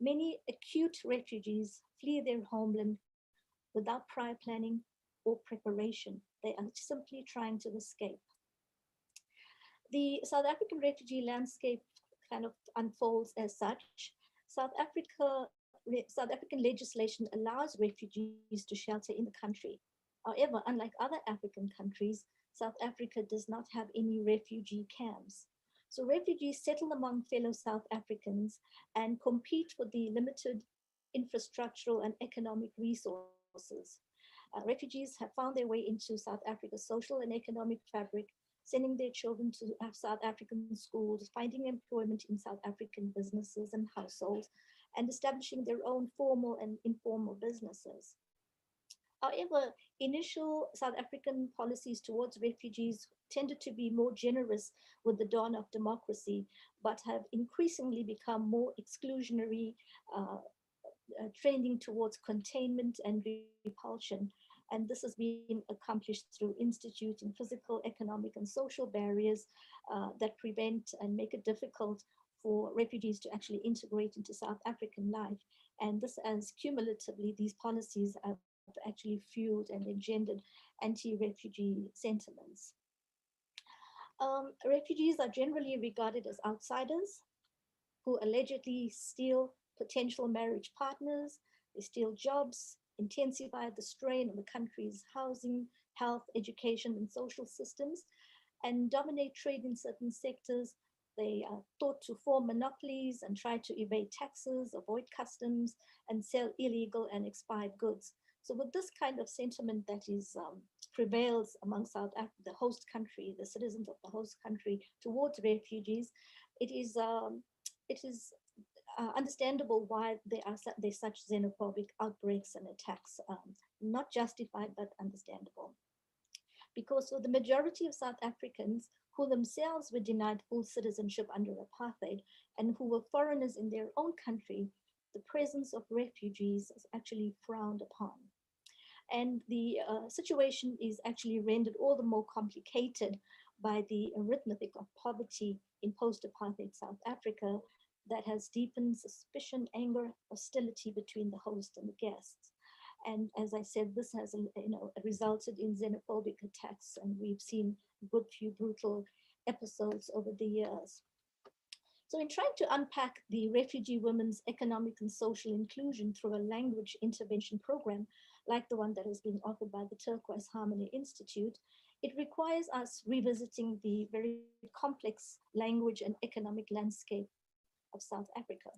many acute refugees flee their homeland without prior planning or preparation. They are simply trying to escape. The South African refugee landscape kind of unfolds as such. South African legislation allows refugees to shelter in the country. However, unlike other African countries, South Africa does not have any refugee camps. So refugees settle among fellow South Africans and compete for the limited infrastructural and economic resources. Refugees have found their way into South Africa's social and economic fabric, sending their children to South African schools, finding employment in South African businesses and households, and establishing their own formal and informal businesses. However, initial South African policies towards refugees tended to be more generous with the dawn of democracy, but have increasingly become more exclusionary, trending towards containment and repulsion. And this has been accomplished through instituting physical, economic, and social barriers that prevent and make it difficult for refugees to actually integrate into South African life. And this, as cumulatively, these policies have actually fueled and engendered anti-refugee sentiments. Refugees are generally regarded as outsiders who allegedly steal potential marriage partners, they steal jobs, intensify the strain on the country's housing, health, education, and social systems, and dominate trade in certain sectors. They are thought to form monopolies and try to evade taxes, avoid customs, and sell illegal and expired goods. So with this kind of sentiment that is prevails among South Africa, the host country, the citizens of the host country towards refugees, it is understandable why there's such xenophobic outbreaks and attacks, not justified, but understandable. Because for the majority of South Africans who themselves were denied full citizenship under apartheid and who were foreigners in their own country, the presence of refugees is actually frowned upon. And the situation is actually rendered all the more complicated by the arithmetic of poverty in post-apartheid South Africa that has deepened suspicion, anger, hostility between the host and the guests. And as I said, this has resulted in xenophobic attacks, and we've seen a good few brutal episodes over the years. So in trying to unpack the refugee women's economic and social inclusion through a language intervention program, like the one that has been offered by the Turquoise Harmony Institute, it requires us revisiting the very complex language and economic landscape of South Africa.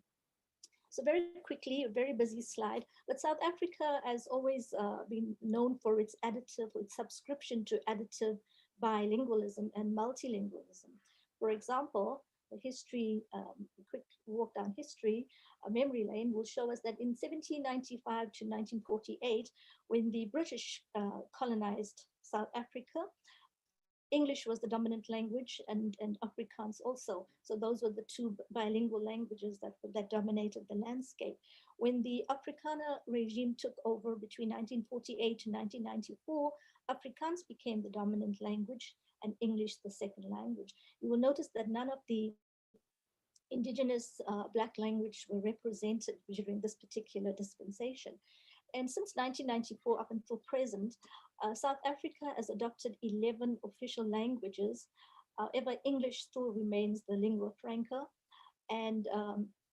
So very quickly, a very busy slide, but South Africa has always been known for its its subscription to additive bilingualism and multilingualism. For example, the history, a quick walk down history, a memory lane will show us that in 1795 to 1948, when the British colonized South Africa, English was the dominant language and Afrikaans also. So those were the two bilingual languages that dominated the landscape. When the Afrikaner regime took over between 1948 to 1994, Afrikaans became the dominant language and English the second language. You will notice that none of the indigenous Black language were represented during this particular dispensation. And since 1994 up until present, South Africa has adopted 11 official languages. However, English still remains the lingua franca. And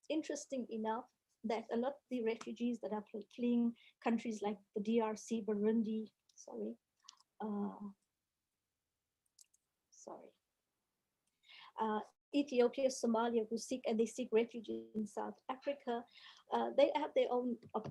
interesting enough, that a lot of the refugees that are fleeing countries like the DRC, Burundi, Ethiopia, Somalia, who seek refuge in South Africa, they have their own, of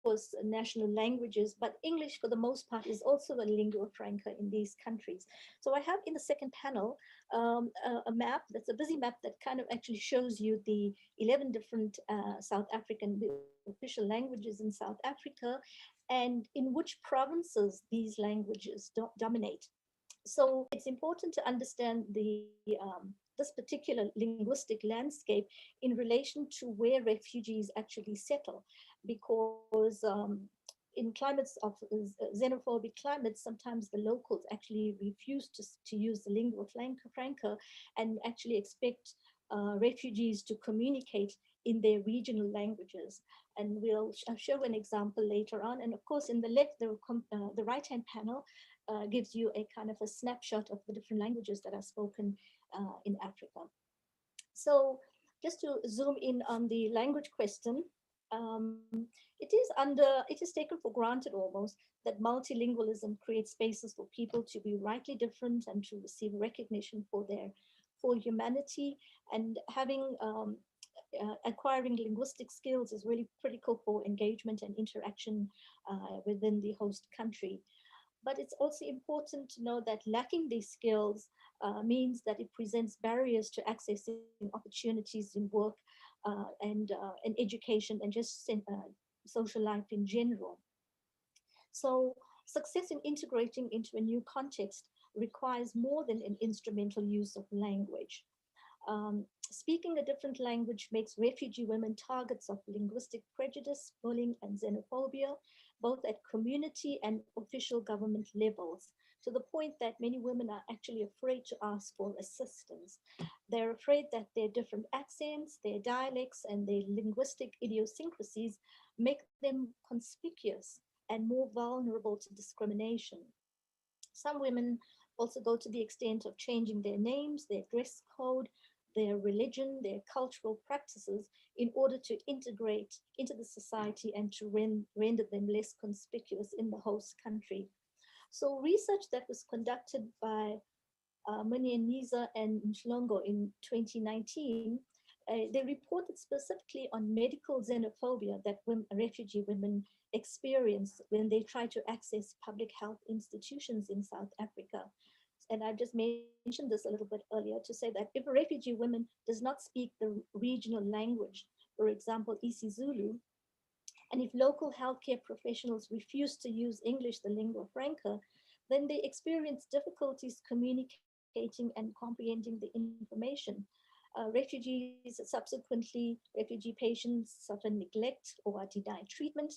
course, national languages, but English for the most part is also a lingua franca in these countries. So I have in the second panel a map, that's a busy map that kind of actually shows you the 11 different South African official languages in South Africa and in which provinces these languages dominate. So it's important to understand this particular linguistic landscape in relation to where refugees actually settle, because in climates of xenophobic climates, sometimes the locals actually refuse to use the lingua franca and actually expect refugees to communicate in their regional languages. And I'll show an example later on. And of course, in the left, the right-hand panel gives you a kind of a snapshot of the different languages that are spoken in Africa. So just to zoom in on the language question, it is taken for granted almost that multilingualism creates spaces for people to be rightly different and to receive recognition for their full humanity, and having acquiring linguistic skills is really critical for engagement and interaction within the host country. But it's also important to know that lacking these skills means that it presents barriers to accessing opportunities in work and education and just social life in general. So success in integrating into a new context requires more than an instrumental use of language. Speaking a different language makes refugee women targets of linguistic prejudice, bullying, and xenophobia, both at community and official government levels, to the point that many women are actually afraid to ask for assistance. They're afraid that their different accents, their dialects, and their linguistic idiosyncrasies make them conspicuous and more vulnerable to discrimination. Some women also go to the extent of changing their names, their dress code, their religion, their cultural practices in order to integrate into the society and to render them less conspicuous in the host country. So research that was conducted by Munieniza and Mhlongo in 2019, they reported specifically on medical xenophobia that refugee women experience when they try to access public health institutions in South Africa. And I just mentioned this a little bit earlier to say that if a refugee woman does not speak the regional language, for example, isiZulu, and if local healthcare professionals refuse to use English, the lingua franca, then they experience difficulties communicating and comprehending the information. Refugee patients suffer neglect or are denied treatment.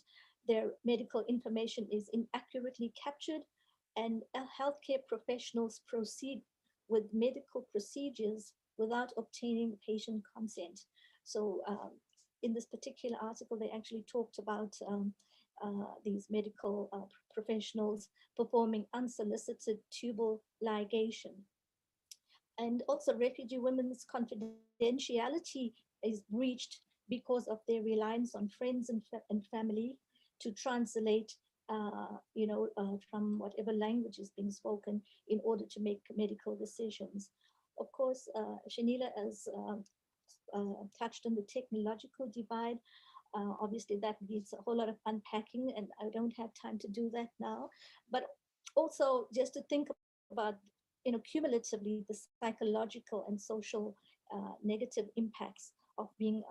Their medical information is inaccurately captured, and healthcare professionals proceed with medical procedures without obtaining patient consent. So in this particular article, they actually talked about these medical professionals performing unsolicited tubal ligation. And also refugee women's confidentiality is breached because of their reliance on friends and family to translate from whatever language is being spoken in order to make medical decisions. Of course, Shanila has touched on the technological divide. Obviously, that needs a whole lot of unpacking, and I don't have time to do that now. But also, just to think about, cumulatively, the psychological and social negative impacts of being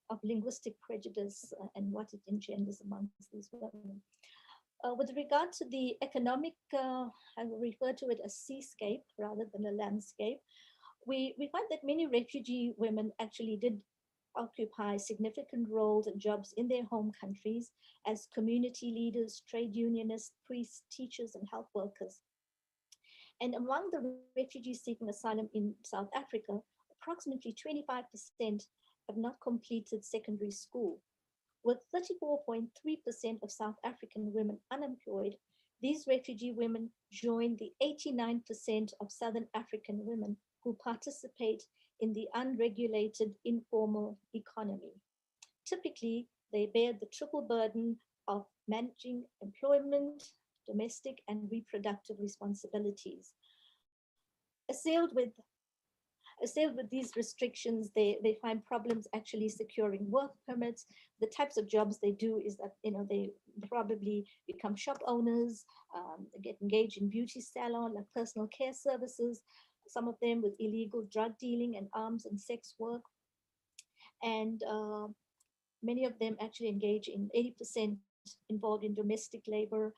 of linguistic prejudice and what it engenders amongst these women. With regard to the economic, I will refer to it as seascape rather than a landscape. We find that many refugee women actually did occupy significant roles and jobs in their home countries as community leaders, trade unionists, priests, teachers, and health workers. And among the refugees seeking asylum in South Africa, approximately 25% have not completed secondary school. With 34.3% of South African women unemployed, these refugee women join the 89% of Southern African women who participate in the unregulated informal economy. Typically, they bear the triple burden of managing employment, domestic, and reproductive responsibilities. Assailed with these restrictions, they find problems actually securing work permits. The types of jobs they do is that they probably become shop owners, get engaged in beauty salon, like personal care services, some of them with illegal drug dealing and arms and sex work. And many of them actually engage in 80% involved in domestic labor.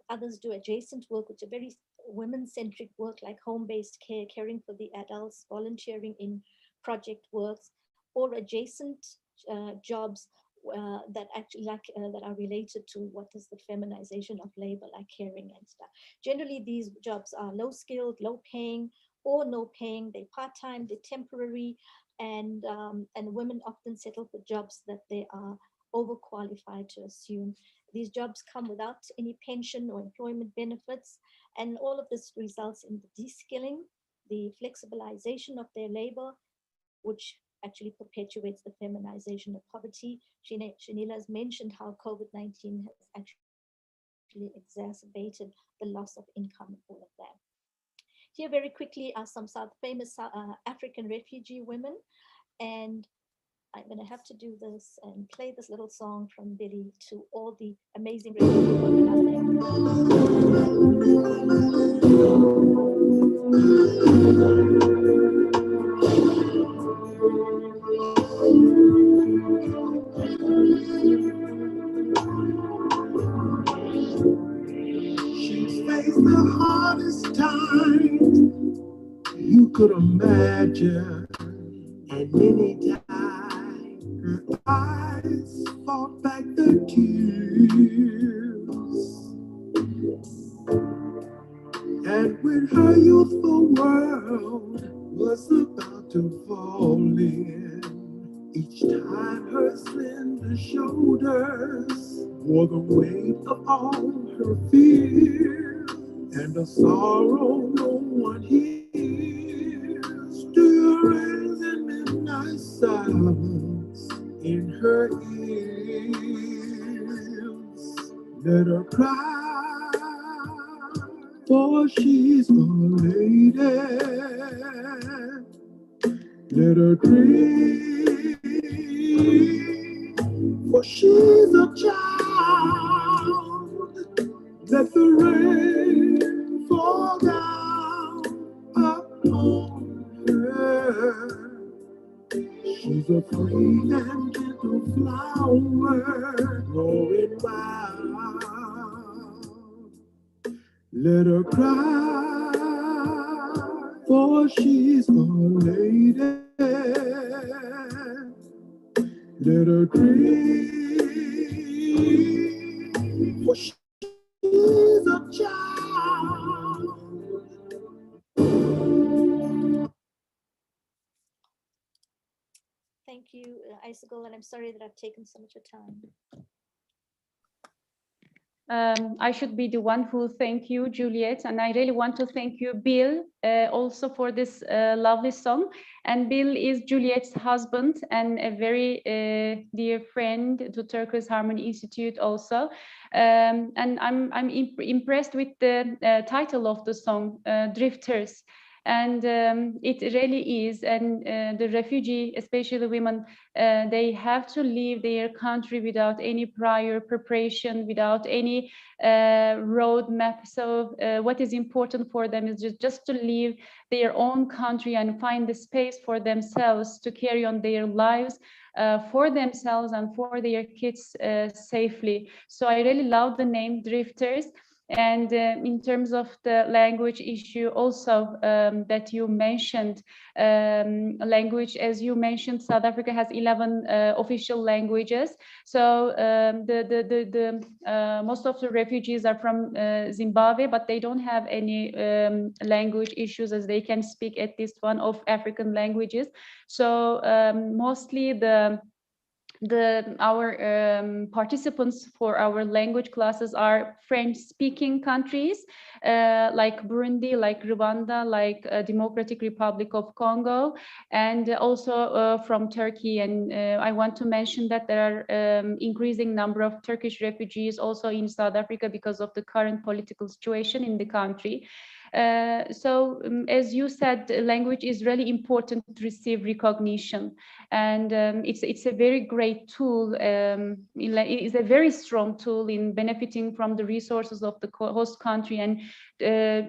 Others do adjacent work, which are very women-centric work like home-based care, caring for the adults, volunteering in project works, or adjacent jobs that actually that are related to what is the feminization of labor, like caring and stuff. Generally, these jobs are low-skilled, low-paying, or no-paying. They're part-time, they're temporary, and women often settle for jobs that they are overqualified to assume. These jobs come without any pension or employment benefits, and all of this results in the de-skilling, the flexibilization of their labor, which actually perpetuates the feminization of poverty. Shanila has mentioned how COVID-19 has actually exacerbated the loss of income and all of that. Here very quickly are some famous African refugee women, and I'm going to have to do this and play this little song from Billy to all the amazing refugee women out She's faced the hardest times you could imagine, and many times her eyes fought back the tears. And when her youthful world was about to fall in, each time her slender shoulders bore the weight of all her fear, and a sorrow no one hears, still rings in midnight silence in her ears. Let her cry, for she's a lady. Let her dream, for she's a child. Let the rain fall down upon her. She's a free and gentle flower growing wild. Let her cry, for she's a lady. Let her dream, for she's a child. Thank you, Icicle, and I'm sorry that I've taken so much of time. I should be the one who thank you, Juliet, and I really want to thank you, Bill, also for this lovely song. And Bill is Juliet's husband and a very dear friend to Turkish Harmony Institute also. And I'm impressed with the title of the song, Drifters. And it really is. And the refugee, especially women, they have to leave their country without any prior preparation, without any roadmap. So what is important for them is just to leave their own country and find the space for themselves to carry on their lives for themselves and for their kids safely. So I really love the name Drifters. And in terms of the language issue also that you mentioned, language, as you mentioned, South Africa has 11 official languages. So most of the refugees are from Zimbabwe, but they don't have any language issues as they can speak at least one of African languages. So mostly our participants for our language classes are French-speaking countries like Burundi, like Rwanda, like Democratic Republic of Congo, and also from Turkey. And I want to mention that there are increasing number of Turkish refugees also in South Africa because of the current political situation in the country. So as you said, language is really important to receive recognition, and it's a very great tool. It is a very strong tool in benefiting from the resources of the host country and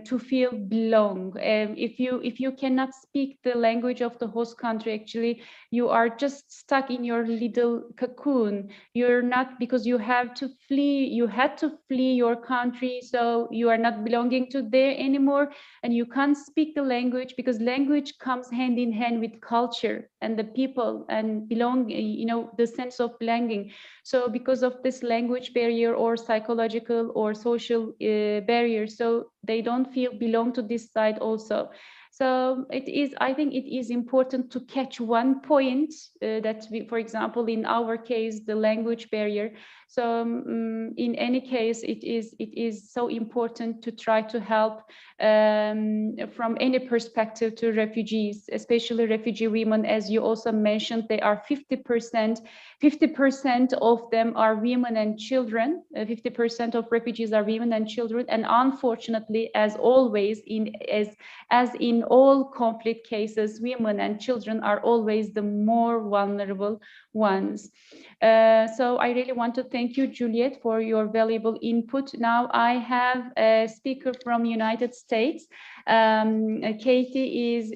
to feel belong. If you cannot speak the language of the host country, actually you are just stuck in your little cocoon. You're not, because you have to flee. You had to flee your country, so you are not belonging to there anymore, and you can't speak the language because language comes hand in hand with culture and the people and belong, you know, the sense of belonging. So because of this language barrier or psychological or social barrier, so they don't feel belong to this side also. So it is, I think it is important to catch one point that we, for example, in our case, the language barrier. So in any case, it is so important to try to help from any perspective to refugees, especially refugee women. As you also mentioned, they are 50%. 50% of them are women and children. 50% of refugees are women and children. And unfortunately, as always, as in all conflict cases, women and children are always the more vulnerable ones. So I really want to thank you, Juliet, for your valuable input. Now I have a speaker from United States. Katie is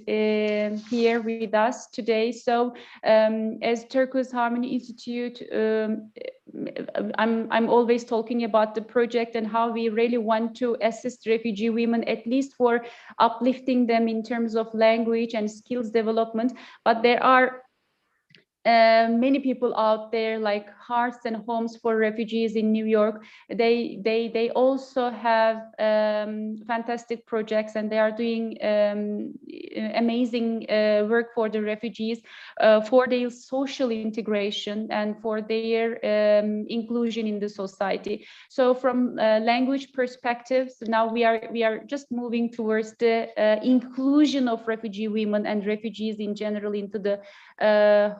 here with us today. So as Turkish Harmony Institute, I'm always talking about the project and how we really want to assist refugee women, at least for uplifting them in terms of language and skills development. But there are many people out there, like Hearts and Homes for Refugees in New York. They also have fantastic projects, and they are doing amazing work for the refugees, for their social integration and for their inclusion in the society. So from language perspectives, now we are just moving towards the inclusion of refugee women and refugees in general into the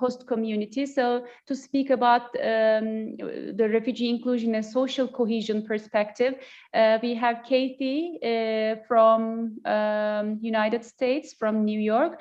host community. So to speak about the refugee inclusion and social cohesion perspective, we have Katie from United States, from New York.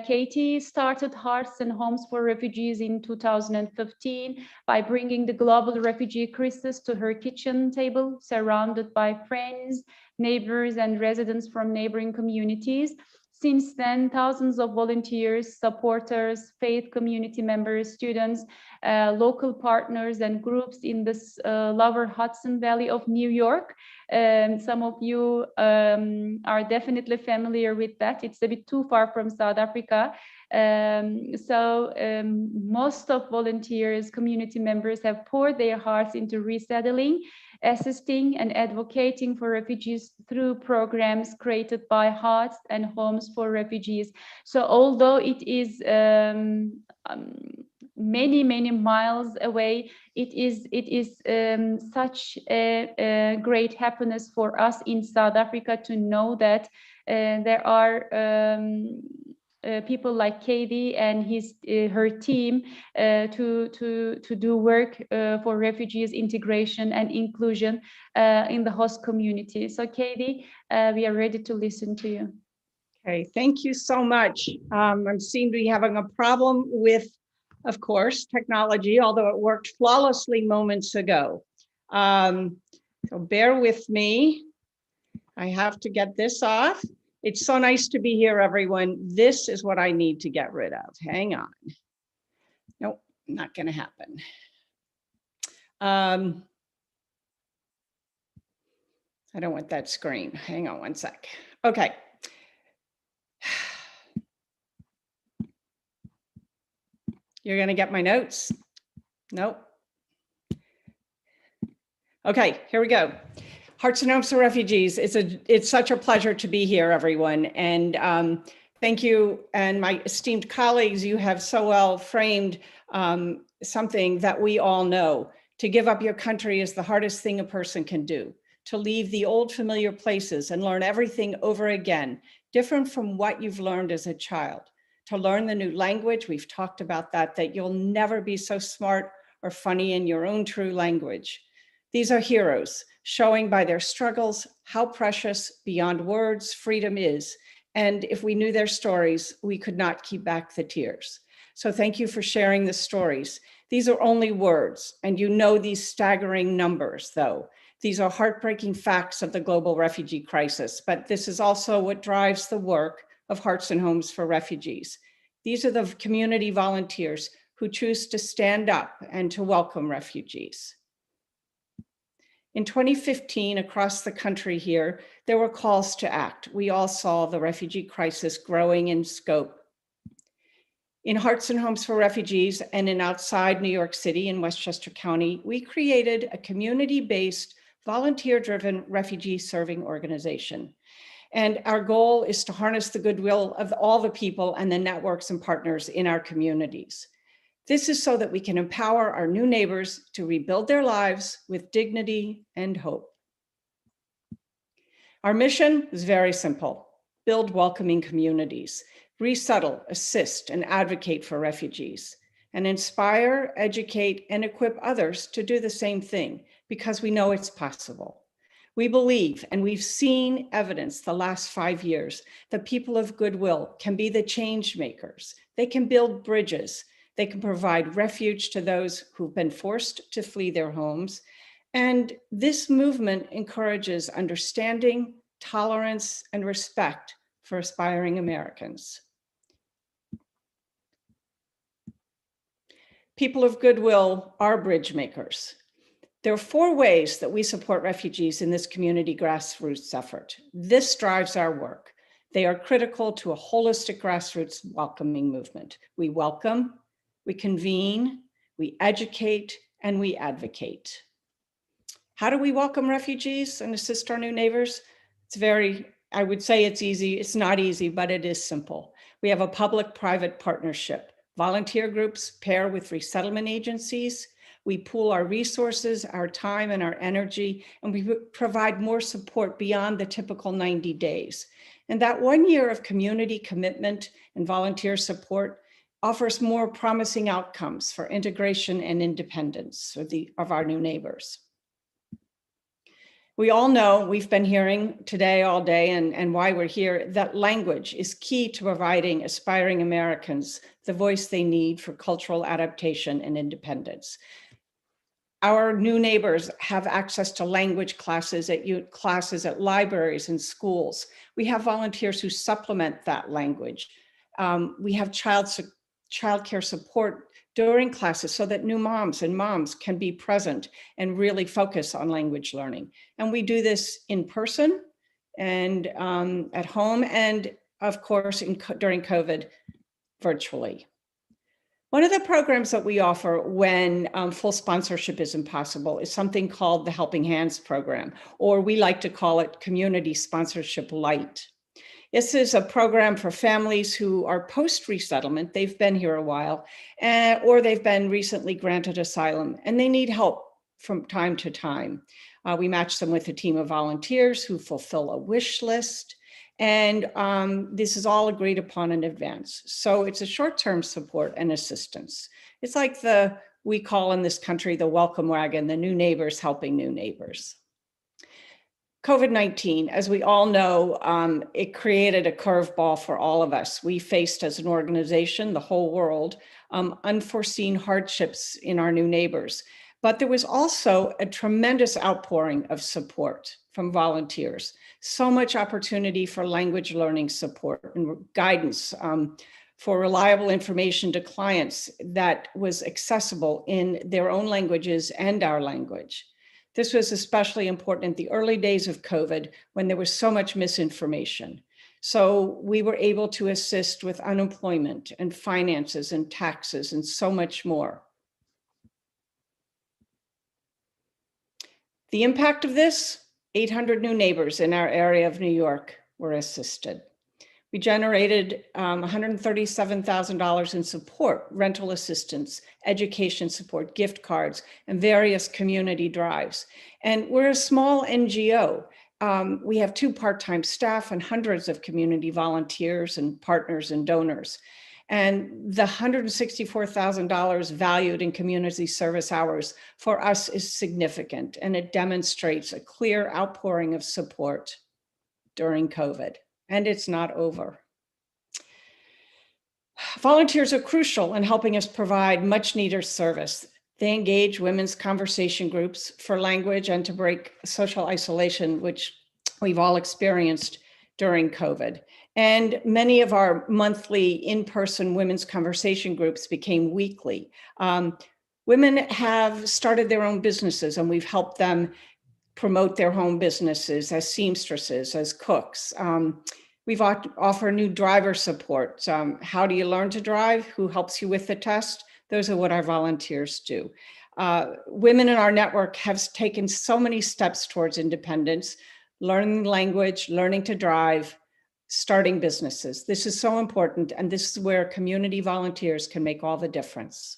Katie started Hearts and Homes for Refugees in 2015 by bringing the global refugee crisis to her kitchen table, surrounded by friends, neighbors, and residents from neighboring communities. Since then, thousands of volunteers, supporters, faith community members, students, local partners, and groups in this Lower Hudson Valley of New York. Some of you are definitely familiar with that. It's a bit too far from South Africa. Most of volunteers, community members have poured their hearts into resettling, assisting and advocating for refugees through programs created by Hearts and Homes for Refugees. So although it is many miles away. It is such a great happiness for us in South Africa to know that there are people like Katie and her team to do work for refugees integration and inclusion in the host community. So Katie, we are ready to listen to you. Okay, thank you so much. I seem to be having a problem with, of course, technology, although it worked flawlessly moments ago. So bear with me. I have to get this off. It's so nice to be here, everyone. This is what I need to get rid of. Hang on. Nope, not going to happen. I don't want that screen. Hang on one sec. Okay. You're going to get my notes? Nope. Okay, here we go. Hearts and Homes for Refugees. It's such a pleasure to be here, everyone. And thank you. And my esteemed colleagues, you have so well framed something that we all know. To give up your country is the hardest thing a person can do. To leave the old familiar places and learn everything over again, different from what you've learned as a child. To learn the new language, we've talked about that you'll never be so smart or funny in your own true language. These are heroes, showing by their struggles how precious beyond words freedom is. And if we knew their stories, we could not keep back the tears. So thank you for sharing the stories. These are only words, and you know these staggering numbers, though. These are heartbreaking facts of the global refugee crisis, but this is also what drives the work of Hearts and Homes for Refugees. These are the community volunteers who choose to stand up and to welcome refugees. In 2015, across the country here, there were calls to act. We all saw the refugee crisis growing in scope. In Hearts and Homes for Refugees and in outside New York City in Westchester County, we created a community-based, volunteer-driven refugee serving organization. And our goal is to harness the goodwill of all the people and the networks and partners in our communities. This is so that we can empower our new neighbors to rebuild their lives with dignity and hope. Our mission is very simple: build welcoming communities, resettle, assist, and advocate for refugees, and inspire, educate, and equip others to do the same thing, because we know it's possible. We believe, and we've seen evidence the last 5 years, that people of goodwill can be the change makers. They can build bridges. They can provide refuge to those who've been forced to flee their homes. And this movement encourages understanding, tolerance, and respect for aspiring Americans. People of goodwill are bridge makers. There are 4 ways that we support refugees in this community grassroots effort. This drives our work. They are critical to a holistic grassroots welcoming movement. We welcome, we convene, we educate, and we advocate. How do we welcome refugees and assist our new neighbors? I would say it's easy. It's not easy, but it is simple. We have a public-private partnership. Volunteer groups pair with resettlement agencies. We pool our resources, our time, and our energy, and we provide more support beyond the typical 90 days. And that 1 year of community commitment and volunteer support offers more promising outcomes for integration and independence of our new neighbors. We all know, we've been hearing today all day and why we're here, that language is key to providing aspiring Americans the voice they need for cultural adaptation and independence. Our new neighbors have access to language classes at libraries and schools. We have volunteers who supplement that language. We have childcare support during classes so that new moms can be present and really focus on language learning. And we do this in person and at home, and of course, during COVID, virtually. One of the programs that we offer when full sponsorship isn't possible is something called the Helping Hands program, or we like to call it Community Sponsorship Light. This is a program for families who are post-resettlement. They've been here a while, or they've been recently granted asylum, and they need help from time to time. We match them with a team of volunteers who fulfill a wish list, and this is all agreed upon in advance. So it's a short-term support and assistance. It's like we call in this country the welcome wagon, the new neighbors helping new neighbors. COVID-19, as we all know, it created a curveball for all of us. We faced as an organization, the whole world, unforeseen hardships in our new neighbors. But there was also a tremendous outpouring of support from volunteers. So much opportunity for language learning support and guidance, for reliable information to clients that was accessible in their own languages and our language. This was especially important in the early days of COVID when there was so much misinformation. So we were able to assist with unemployment and finances and taxes and so much more. The impact of this, 800 new neighbors in our area of New York were assisted. We generated $137,000 in support, rental assistance, education support, gift cards, and various community drives. And we're a small NGO. We have 2 part-time staff and hundreds of community volunteers and partners and donors. And the $164,000 valued in community service hours for us is significant, and it demonstrates a clear outpouring of support during COVID. And it's not over. Volunteers are crucial in helping us provide much needed service. They engage women's conversation groups for language and to break social isolation, which we've all experienced during COVID. And many of our monthly in-person women's conversation groups became weekly. Women have started their own businesses, and we've helped them promote their home businesses as seamstresses, as cooks. We've offered new driver support. How do you learn to drive? Who helps you with the test? Those are what our volunteers do. Women in our network have taken so many steps towards independence, learning language, learning to drive, starting businesses. This is so important, and this is where community volunteers can make all the difference.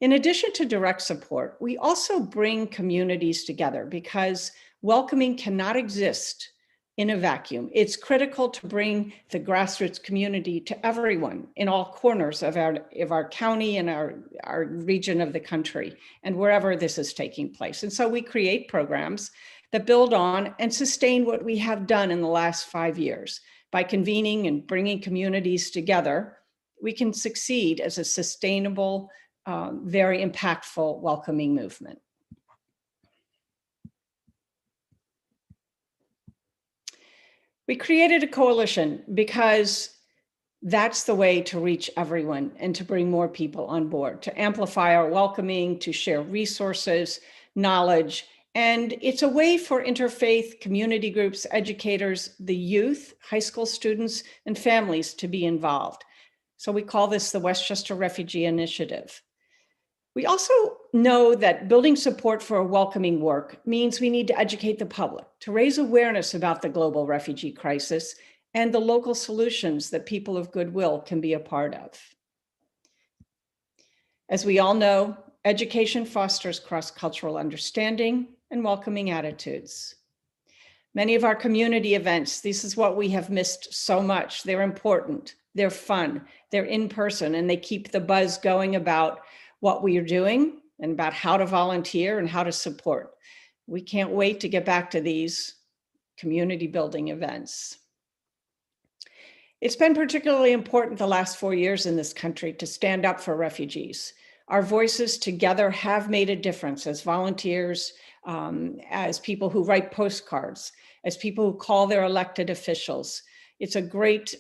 In addition to direct support, we also bring communities together because welcoming cannot exist in a vacuum. It's critical to bring the grassroots community to everyone in all corners of our county and our region of the country and wherever this is taking place. And so we create programs that build on and sustain what we have done in the last 5 years. By convening and bringing communities together, we can succeed as a sustainable, very impactful welcoming movement. We created a coalition because that's the way to reach everyone and to bring more people on board, to amplify our welcoming, to share resources, knowledge, and it's a way for interfaith community groups, educators, the youth, high school students, and families to be involved. So we call this the Westchester Refugee Initiative. We also know that building support for a welcoming work means we need to educate the public, to raise awareness about the global refugee crisis and the local solutions that people of goodwill can be a part of. As we all know, education fosters cross-cultural understanding and welcoming attitudes. Many of our community events, this is what we have missed so much. They're important, they're fun, they're in person, and they keep the buzz going about what we are doing and about how to volunteer and how to support. We can't wait to get back to these community building events. It's been particularly important the last 4 years in this country to stand up for refugees. Our voices together have made a difference as volunteers, as people who write postcards, as people who call their elected officials. It's a great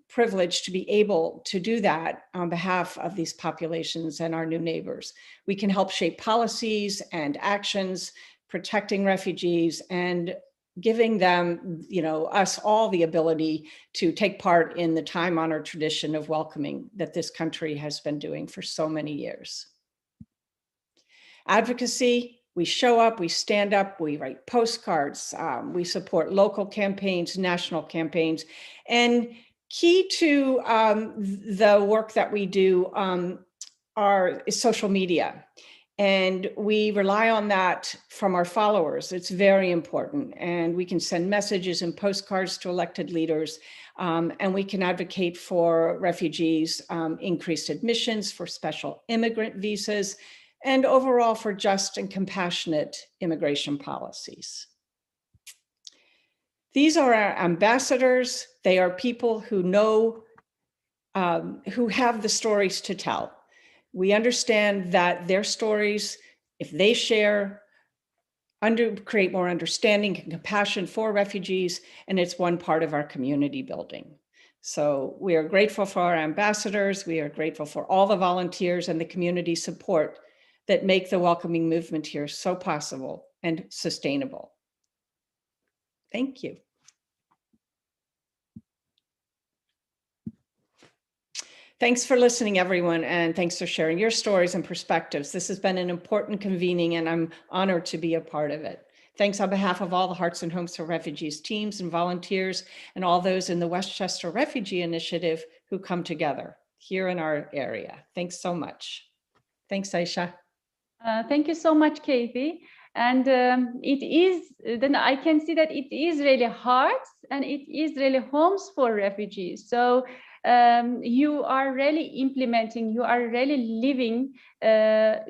privilege to be able to do that on behalf of these populations and our new neighbors. We can help shape policies and actions, protecting refugees and giving them, us all the ability to take part in the time-honored tradition of welcoming that this country has been doing for so many years. Advocacy, We show up, we stand up, we write postcards, we support local campaigns, national campaigns. And key to the work that we do is social media. And we rely on that from our followers. It's very important. And we can send messages and postcards to elected leaders. And we can advocate for refugees, increased admissions, for special immigrant visas, and overall for just and compassionate immigration policies. These are our ambassadors. They are people who know, who have the stories to tell. We understand that their stories, if they share, create more understanding and compassion for refugees, and it's one part of our community building. So we are grateful for our ambassadors. We are grateful for all the volunteers and the community support that make the welcoming movement here so possible and sustainable. Thank you. Thanks for listening, everyone, and thanks for sharing your stories and perspectives. This has been an important convening, and I'm honored to be a part of it. Thanks on behalf of all the Hearts and Homes for Refugees teams and volunteers, and all those in the Westchester Refugee Initiative who come together here in our area. Thanks so much. Thanks, Aisha. Thank you so much, Kathy. And then I can see that it is really hearts and it is really homes for refugees. So you are really implementing, you are really living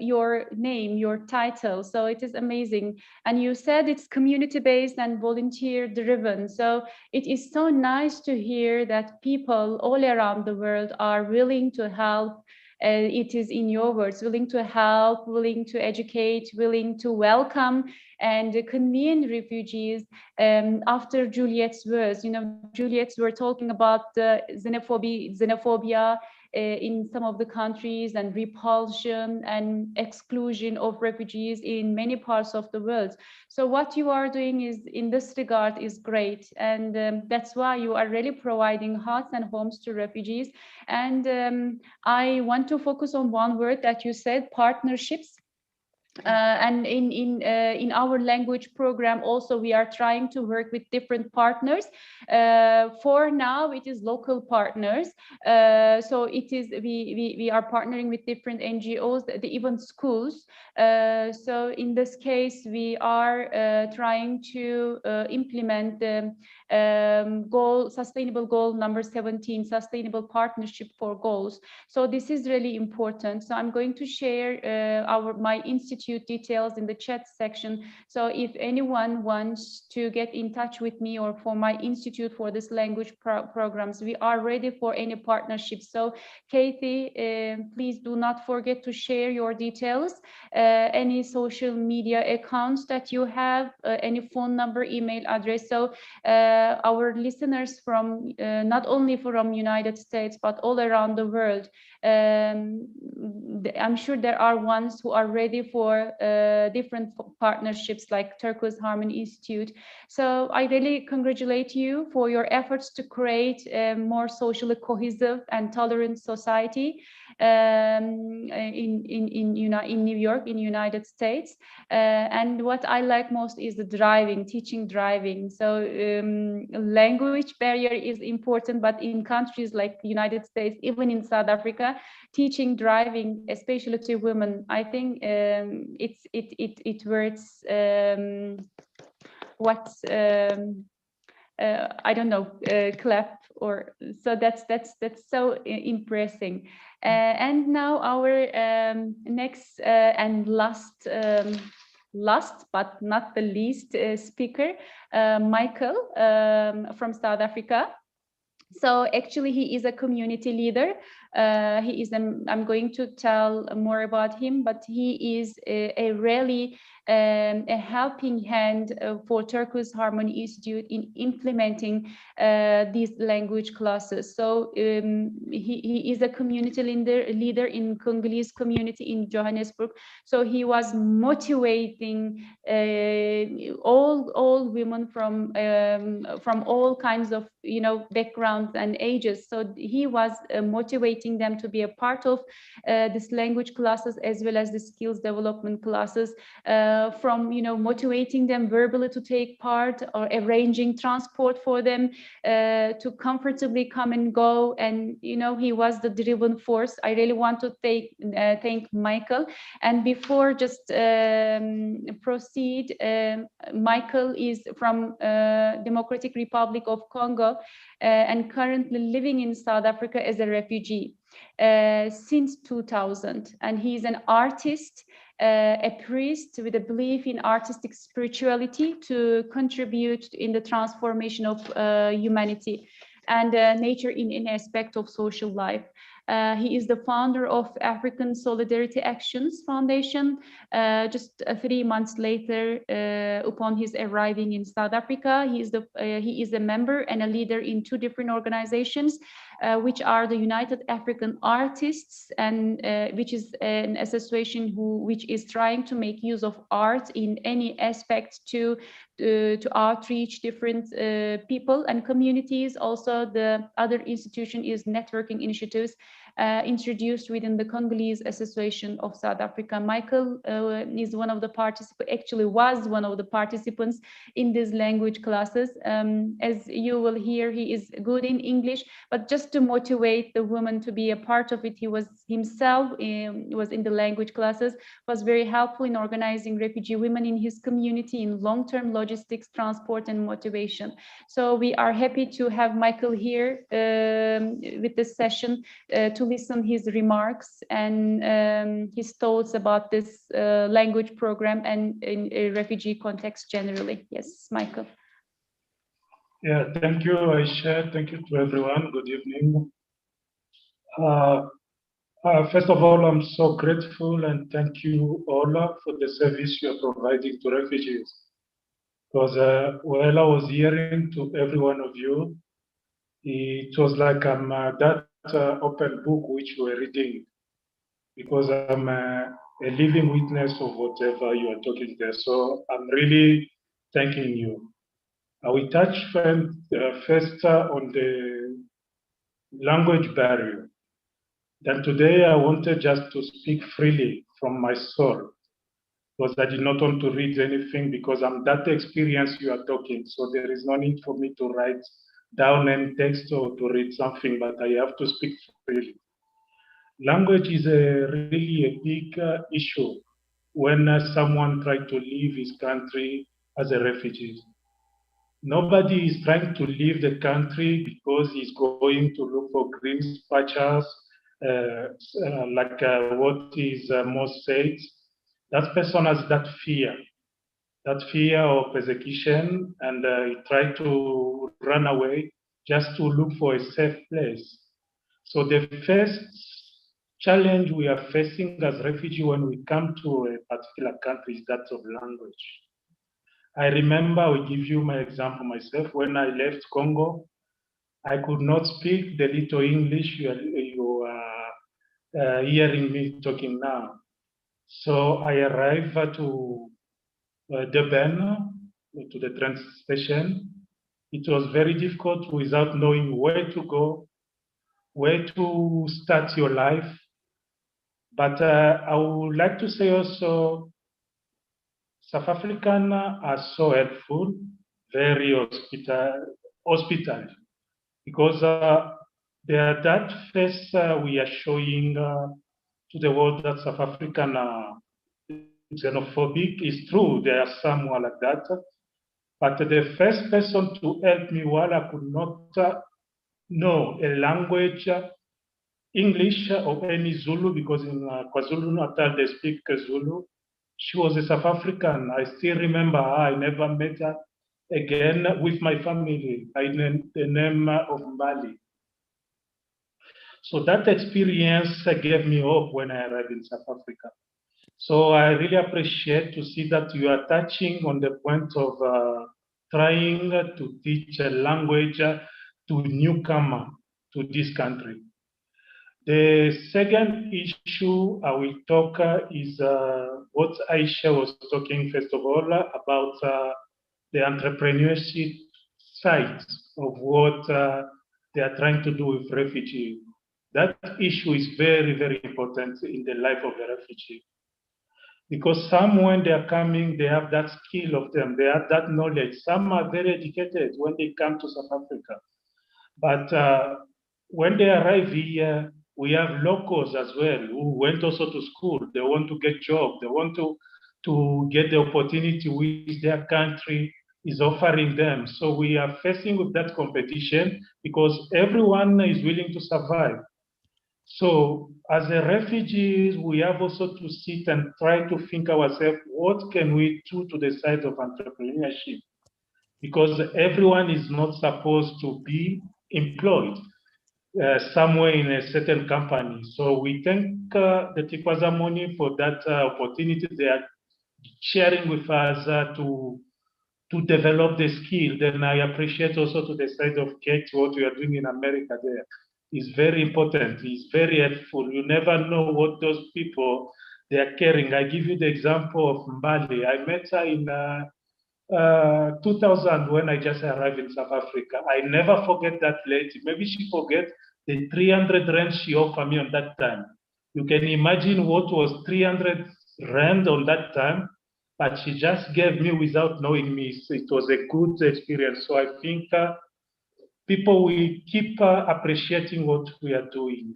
your name, your title. So it is amazing. And you said it's community-based and volunteer-driven. So it is so nice to hear that people all around the world are willing to help. It is in your words, willing to help, willing to educate, willing to welcome and convene refugees. After Juliet's words, you know, Juliet's were talking about the xenophobia in some of the countries and repulsion and exclusion of refugees in many parts of the world. So what you are doing is in this regard is great. And that's why you are really providing hearts and homes to refugees. And I want to focus on one word that you said, partnerships. And in our language program also we are trying to work with different partners. For now it is local partners, so it is we are partnering with different NGOs, even schools. So in this case we are trying to implement the sustainable goal number 17, sustainable partnership for goals. So this is really important. So I'm going to share my institute details in the chat section. So if anyone wants to get in touch with me or for my institute for this language programs, we are ready for any partnerships. So Kathy, please do not forget to share your details, any social media accounts that you have, any phone number, email address. So our listeners from not only from United States, but all around the world, I'm sure there are ones who are ready for different partnerships like Turquoise Harmony Institute. So I really congratulate you for your efforts to create a more socially cohesive and tolerant society in New York, in United States. And what I like most is the teaching driving. So language barrier is important, but in countries like the United States, even in South Africa, teaching driving, especially to women, I think it works. I don't know, clap, or so that's so impressing. And now our next and last but not the least speaker, Michael from South Africa. So actually he is a community leader. He is I'm going to tell more about him, but he is a really a helping hand for Turquoise Harmony Institute in implementing these language classes. So he is a community leader in Congolese community in Johannesburg. So he was motivating all women from all kinds of backgrounds and ages. So he was motivating them to be a part of this language classes as well as the skills development classes. from motivating them verbally to take part or arranging transport for them to comfortably come and go. And he was the driven force. I really want to thank Michael. And before just proceed, Michael is from Democratic Republic of Congo and currently living in South Africa as a refugee since 2000. And he's an artist, a priest with a belief in artistic spirituality to contribute in the transformation of humanity and nature in an aspect of social life. He is the founder of African Solidarity Actions Foundation. Just 3 months later, upon his arriving in South Africa, he is a member and a leader in 2 different organizations, which are the United African Artists, and which is an association which is trying to make use of art in any aspect to outreach different people and communities. Also, the other institution is networking initiatives introduced within the Congolese Association of South Africa. Michael is one of the participants, actually was one of the participants in these language classes. As you will hear, he is good in English, but just to motivate the women to be a part of it, he was himself was in the language classes, was very helpful in organizing refugee women in his community in long-term logistics, transport, and motivation. So we are happy to have Michael here with this session to listen his remarks and his thoughts about this language program and in a refugee context generally. Yes, Michael. Yeah, thank you, Aisha. Thank you to everyone. Good evening. First of all, I'm so grateful and thank you all for the service you are providing to refugees. Because while I was hearing to every one of you, it was like I'm that open book which we're reading, because I'm a living witness of whatever you are talking there. So I'm really thanking you. I will touch first on the language barrier. Then today I wanted just to speak freely from my soul, because I did not want to read anything, because I'm that experience you are talking. So there is no need for me to write down any text or to read something, but I have to speak freely. Language is really a big issue when someone tries to leave his country as a refugee. Nobody is trying to leave the country because he's going to look for green pastures, like what is most said. That person has that fear of persecution, and he tried to run away just to look for a safe place. So the first challenge we are facing as refugees when we come to a particular country is that of language. I remember, I will give you my example myself. When I left Congo, I could not speak the little English you are hearing me talking now. So I arrived to Durban, to the train station. It was very difficult without knowing where to go, where to start your life. But I would like to say also, South Africans are so helpful, very hospital, because they are that face we are showing to the world that South African are xenophobic. Is true, there are some who are like that, but the first person to help me while I could not know a language, English or any Zulu, because in KwaZulu-Natal they speak Zulu. She was a South African. I still remember her. I never met her again with my family. I named the name of Mbali. So that experience gave me hope when I arrived in South Africa. So I really appreciate to see that you are touching on the point of trying to teach a language to newcomer to this country. The second issue I will talk is what Aisha was talking first of all about the entrepreneurship side of what they are trying to do with refugees. That issue is very, very important in the life of a refugee. Because some, when they are coming, they have that skill of them, they have that knowledge. Some are very educated when they come to South Africa. But when they arrive here, we have locals as well who went also to school. They want to get jobs. They want to get the opportunity which their country is offering them. So we are facing with that competition because everyone is willing to survive. So as a refugees, we have also to sit and try to think ourselves, what can we do to the side of entrepreneurship? Because everyone is not supposed to be employed somewhere in a certain company. So we thank the Tikwaza Money for that opportunity they are sharing with us to develop the skill. Then I appreciate also to the side of Kate what we are doing in America there. It's very important. It's very helpful. You never know what those people they are caring. I give you the example of Mbali. I met her in 2000 when I just arrived in South Africa. I never forget that lady. Maybe she forget the 300 rand she offered me on that time. You can imagine what was 300 rand on that time, but she just gave me without knowing me. So it was a good experience. So I think people will keep appreciating what we are doing.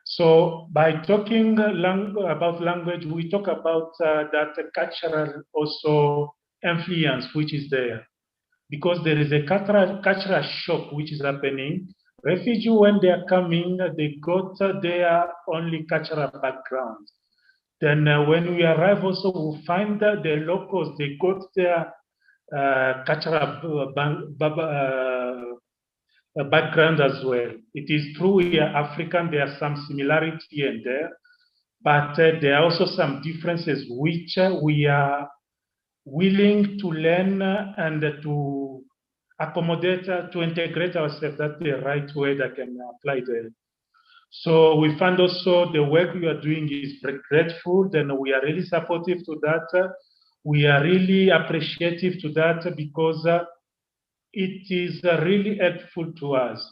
So by talking about language, we talk about that cultural also influence which is there. Because there is a cultural shock which is happening. Refugees, when they are coming, they got their only cultural background. Then when we arrive also, we find that the locals, they got their cultural background as well. It is true we are African, there are some similarity here and there, but there are also some differences which we are willing to learn and to accommodate, to integrate ourselves. That's the right way that can apply there. So we find also the work we are doing is grateful, then we are really supportive to that. We are really appreciative to that because it is really helpful to us.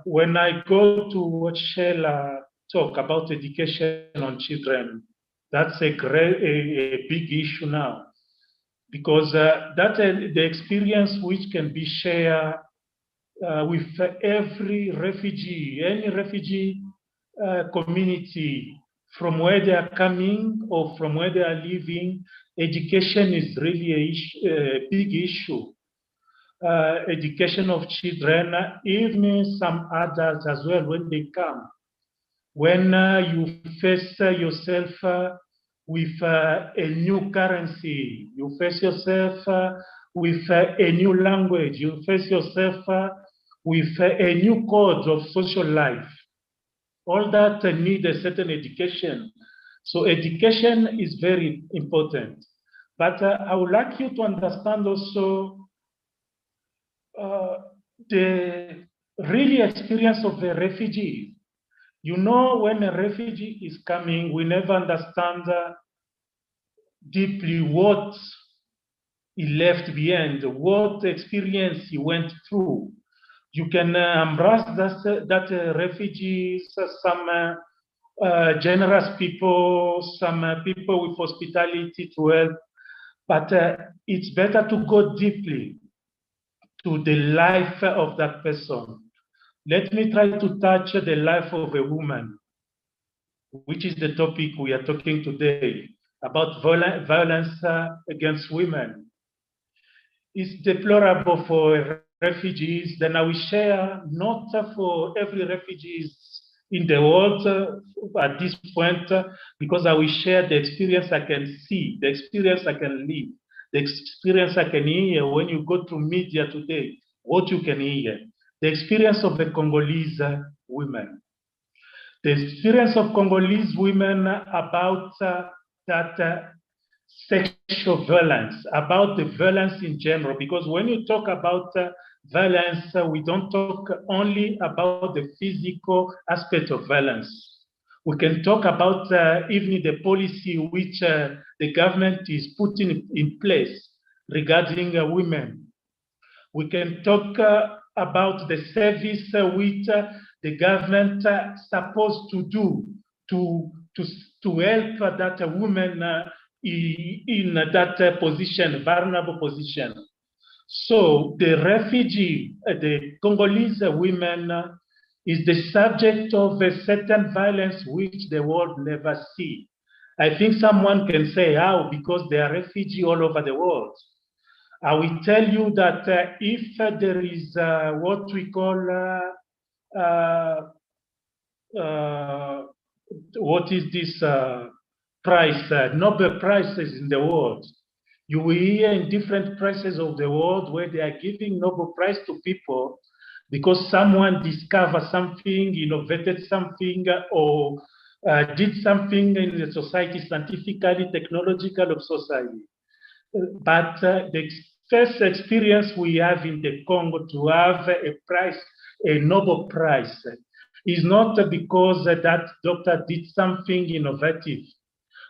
When I go to watch Sheila talk about education on children, that's a big issue now, because that's the experience which can be shared with every refugee, any refugee community, from where they are coming or from where they are living. Education is really a big issue. Education of children, even some adults as well when they come. When you face yourself with a new currency, you face yourself with a new language, you face yourself with a new code of social life. All that need a certain education. So education is very important. But I would like you to understand also the really experience of the refugee. You know, when a refugee is coming, we never understand deeply what he left behind, what experience he went through. You can embrace that refugees, some generous people, some people with hospitality to help, but it's better to go deeply to the life of that person. Let me try to touch the life of a woman, which is the topic we are talking today, about violence against women. It's deplorable for refugees. Then I will share, not for every refugee in the world at this point, because I will share the experience I can see, the experience I can live, the experience I can hear when you go to media today, what you can hear, the experience of the Congolese women. The experience of Congolese women about that sexual violence, about the violence in general, because when you talk about violence, we don't talk only about the physical aspect of violence. We can talk about even the policy which the government is putting in place regarding women. We can talk about the service which the government supposed to do to help that woman in that position, vulnerable position. So the refugee, the Congolese women is the subject of a certain violence which the world never see. I think someone can say how, because they are refugees all over the world. I will tell you that if there is what we call what is this price, Nobel Prizes in the world. You will hear in different places of the world where they are giving Nobel Prize to people because someone discovered something, innovated something, or did something in the society, scientifically, technological of society. But the first experience we have in the Congo to have a prize, a Nobel Prize, is not because that doctor did something innovative,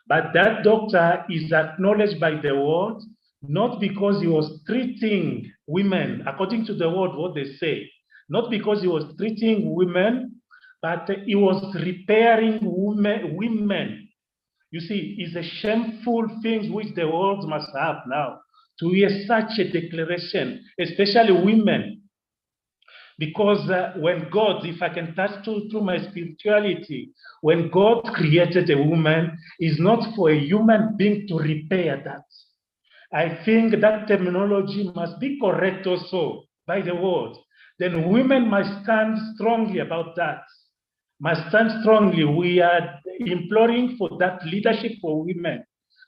but that doctor is acknowledged by the world, not because he was treating women, according to the world, what they say, not because he was treating women, but he was repairing women. You see, it's a shameful thing which the world must have now, to hear such a declaration, especially women. Because when God, if I can touch to my spirituality, when God created a woman, it's not for a human being to repair that. I think that terminology must be correct also by the world. Then women must stand strongly about that. Must stand strongly. We are imploring for that leadership for women,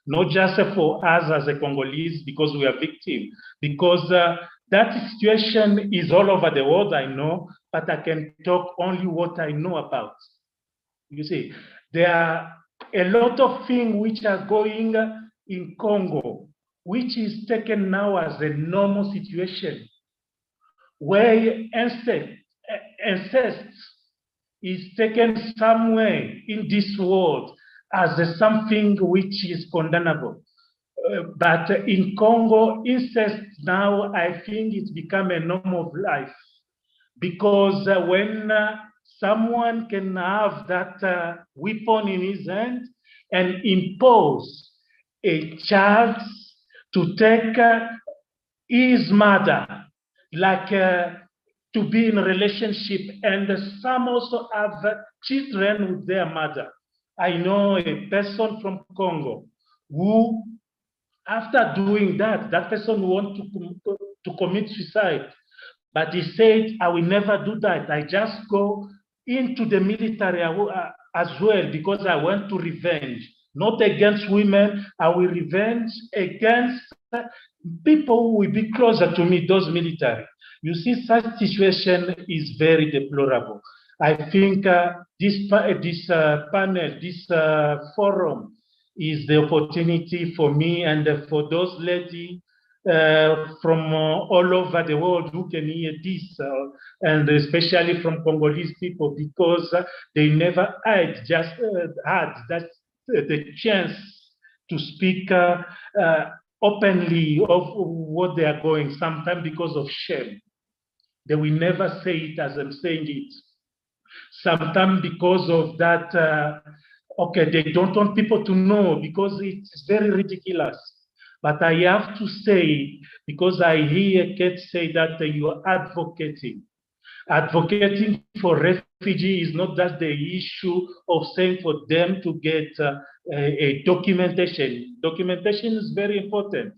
not just for us as a Congolese because we are victims, because that situation is all over the world, I know, but I can talk only what I know about. You see, there are a lot of things which are going in Congo, which is taken now as a normal situation, where incest is taken somewhere in this world as something which is condemnable. But in Congo, incest now, I think it's become a norm of life. Because when someone can have that weapon in his hand and impose a child to take his mother, like to be in a relationship, and some also have children with their mother. I know a person from Congo who, after doing that, that person wants to commit suicide. But he said, I will never do that. I just go into the military as well because I want to revenge. Not against women, I will revenge against people who will be closer to me, those military. You see, such situation is very deplorable. I think this panel, this forum is the opportunity for me and for those ladies from all over the world who can hear this, and especially from Congolese people, because they never had that the chance to speak openly of what they are going, sometimes because of shame. They will never say it as I'm saying it. Sometimes because of that, okay, they don't want people to know because it's very ridiculous. But I have to say, because I hear Kate say that you are advocating. Advocating for refugees is not just the issue of saying for them to get a documentation. Documentation is very important.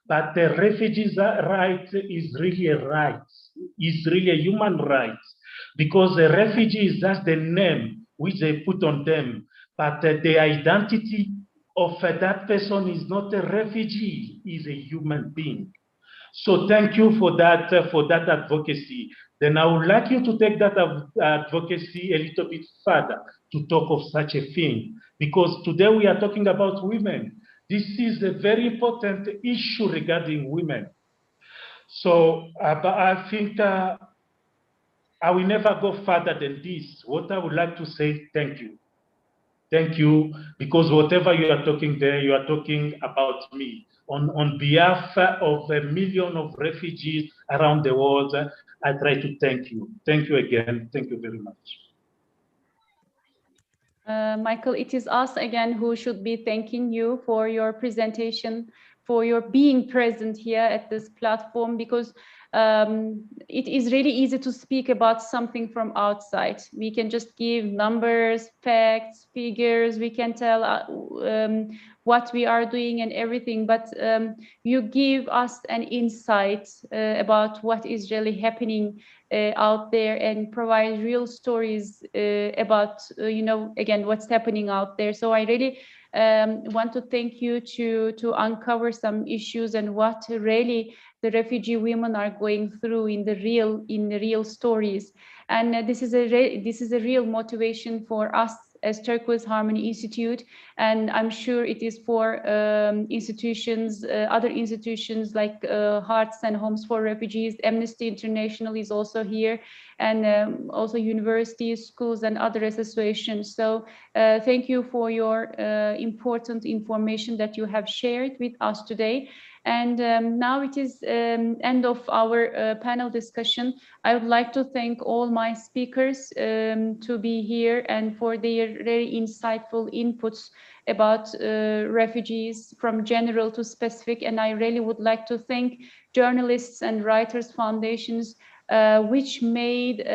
But the refugees' right is really a right. It's really a human right. Because the refugee is just the name which they put on them. But the identity of that person is not a refugee, is a human being. So thank you for that advocacy. Then I would like you to take that advocacy a little bit further to talk of such a thing. Because today we are talking about women. This is a very important issue regarding women. So I think I will never go further than this. What I would like to say, thank you. Thank you, because whatever you are talking there, you are talking about me. On behalf of a million of refugees around the world, I try to thank you. Thank you again. Thank you very much. Michael, it is us again who should be thanking you for your presentation, for your being present here at this platform, because it is really easy to speak about something from outside. We can just give numbers, facts, figures, we can tell what we are doing and everything, but you give us an insight about what is really happening out there and provide real stories about, you know, again, what's happening out there. So I really want to thank you to uncover some issues and what really the refugee women are going through in the real stories. And this is a real motivation for us as Turquoise Harmony Institute, and I'm sure it is for institutions, other institutions like Hearts and Homes for Refugees. Amnesty International is also here, and also universities, schools, and other associations. So thank you for your important information that you have shared with us today. And now it is end of our panel discussion. I would like to thank all my speakers to be here and for their very insightful inputs about refugees from general to specific. And I really would like to thank journalists and writers foundations which made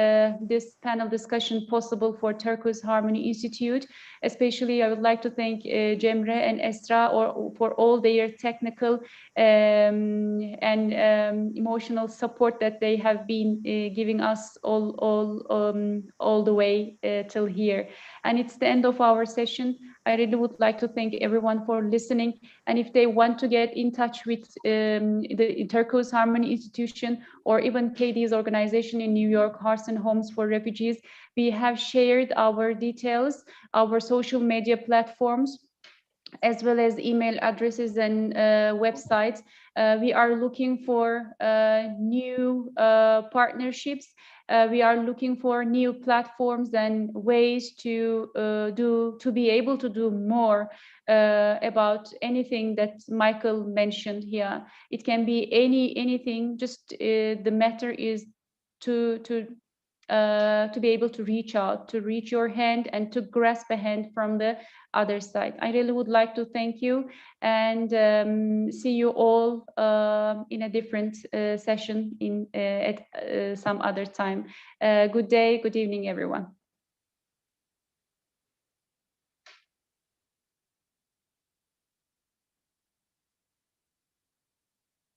this panel discussion possible for Turquoise Harmony Institute. Especially, I would like to thank Cemre and Esra for all their technical and emotional support that they have been giving us all the way till here. And it's the end of our session. I really would like to thank everyone for listening. And if they want to get in touch with the Turquoise Harmony Institution or even KD's organization in New York, Hearts and Homes for Refugees, we have shared our details, our social media platforms, as well as email addresses and websites. We are looking for new partnerships. We are looking for new platforms and ways to be able to do more about anything that Michael mentioned here. It can be anything. Just the matter is to be able to reach out, to reach your hand and to grasp a hand from the other side. I really would like to thank you and see you all in a different session at some other time. Good day, good evening, everyone.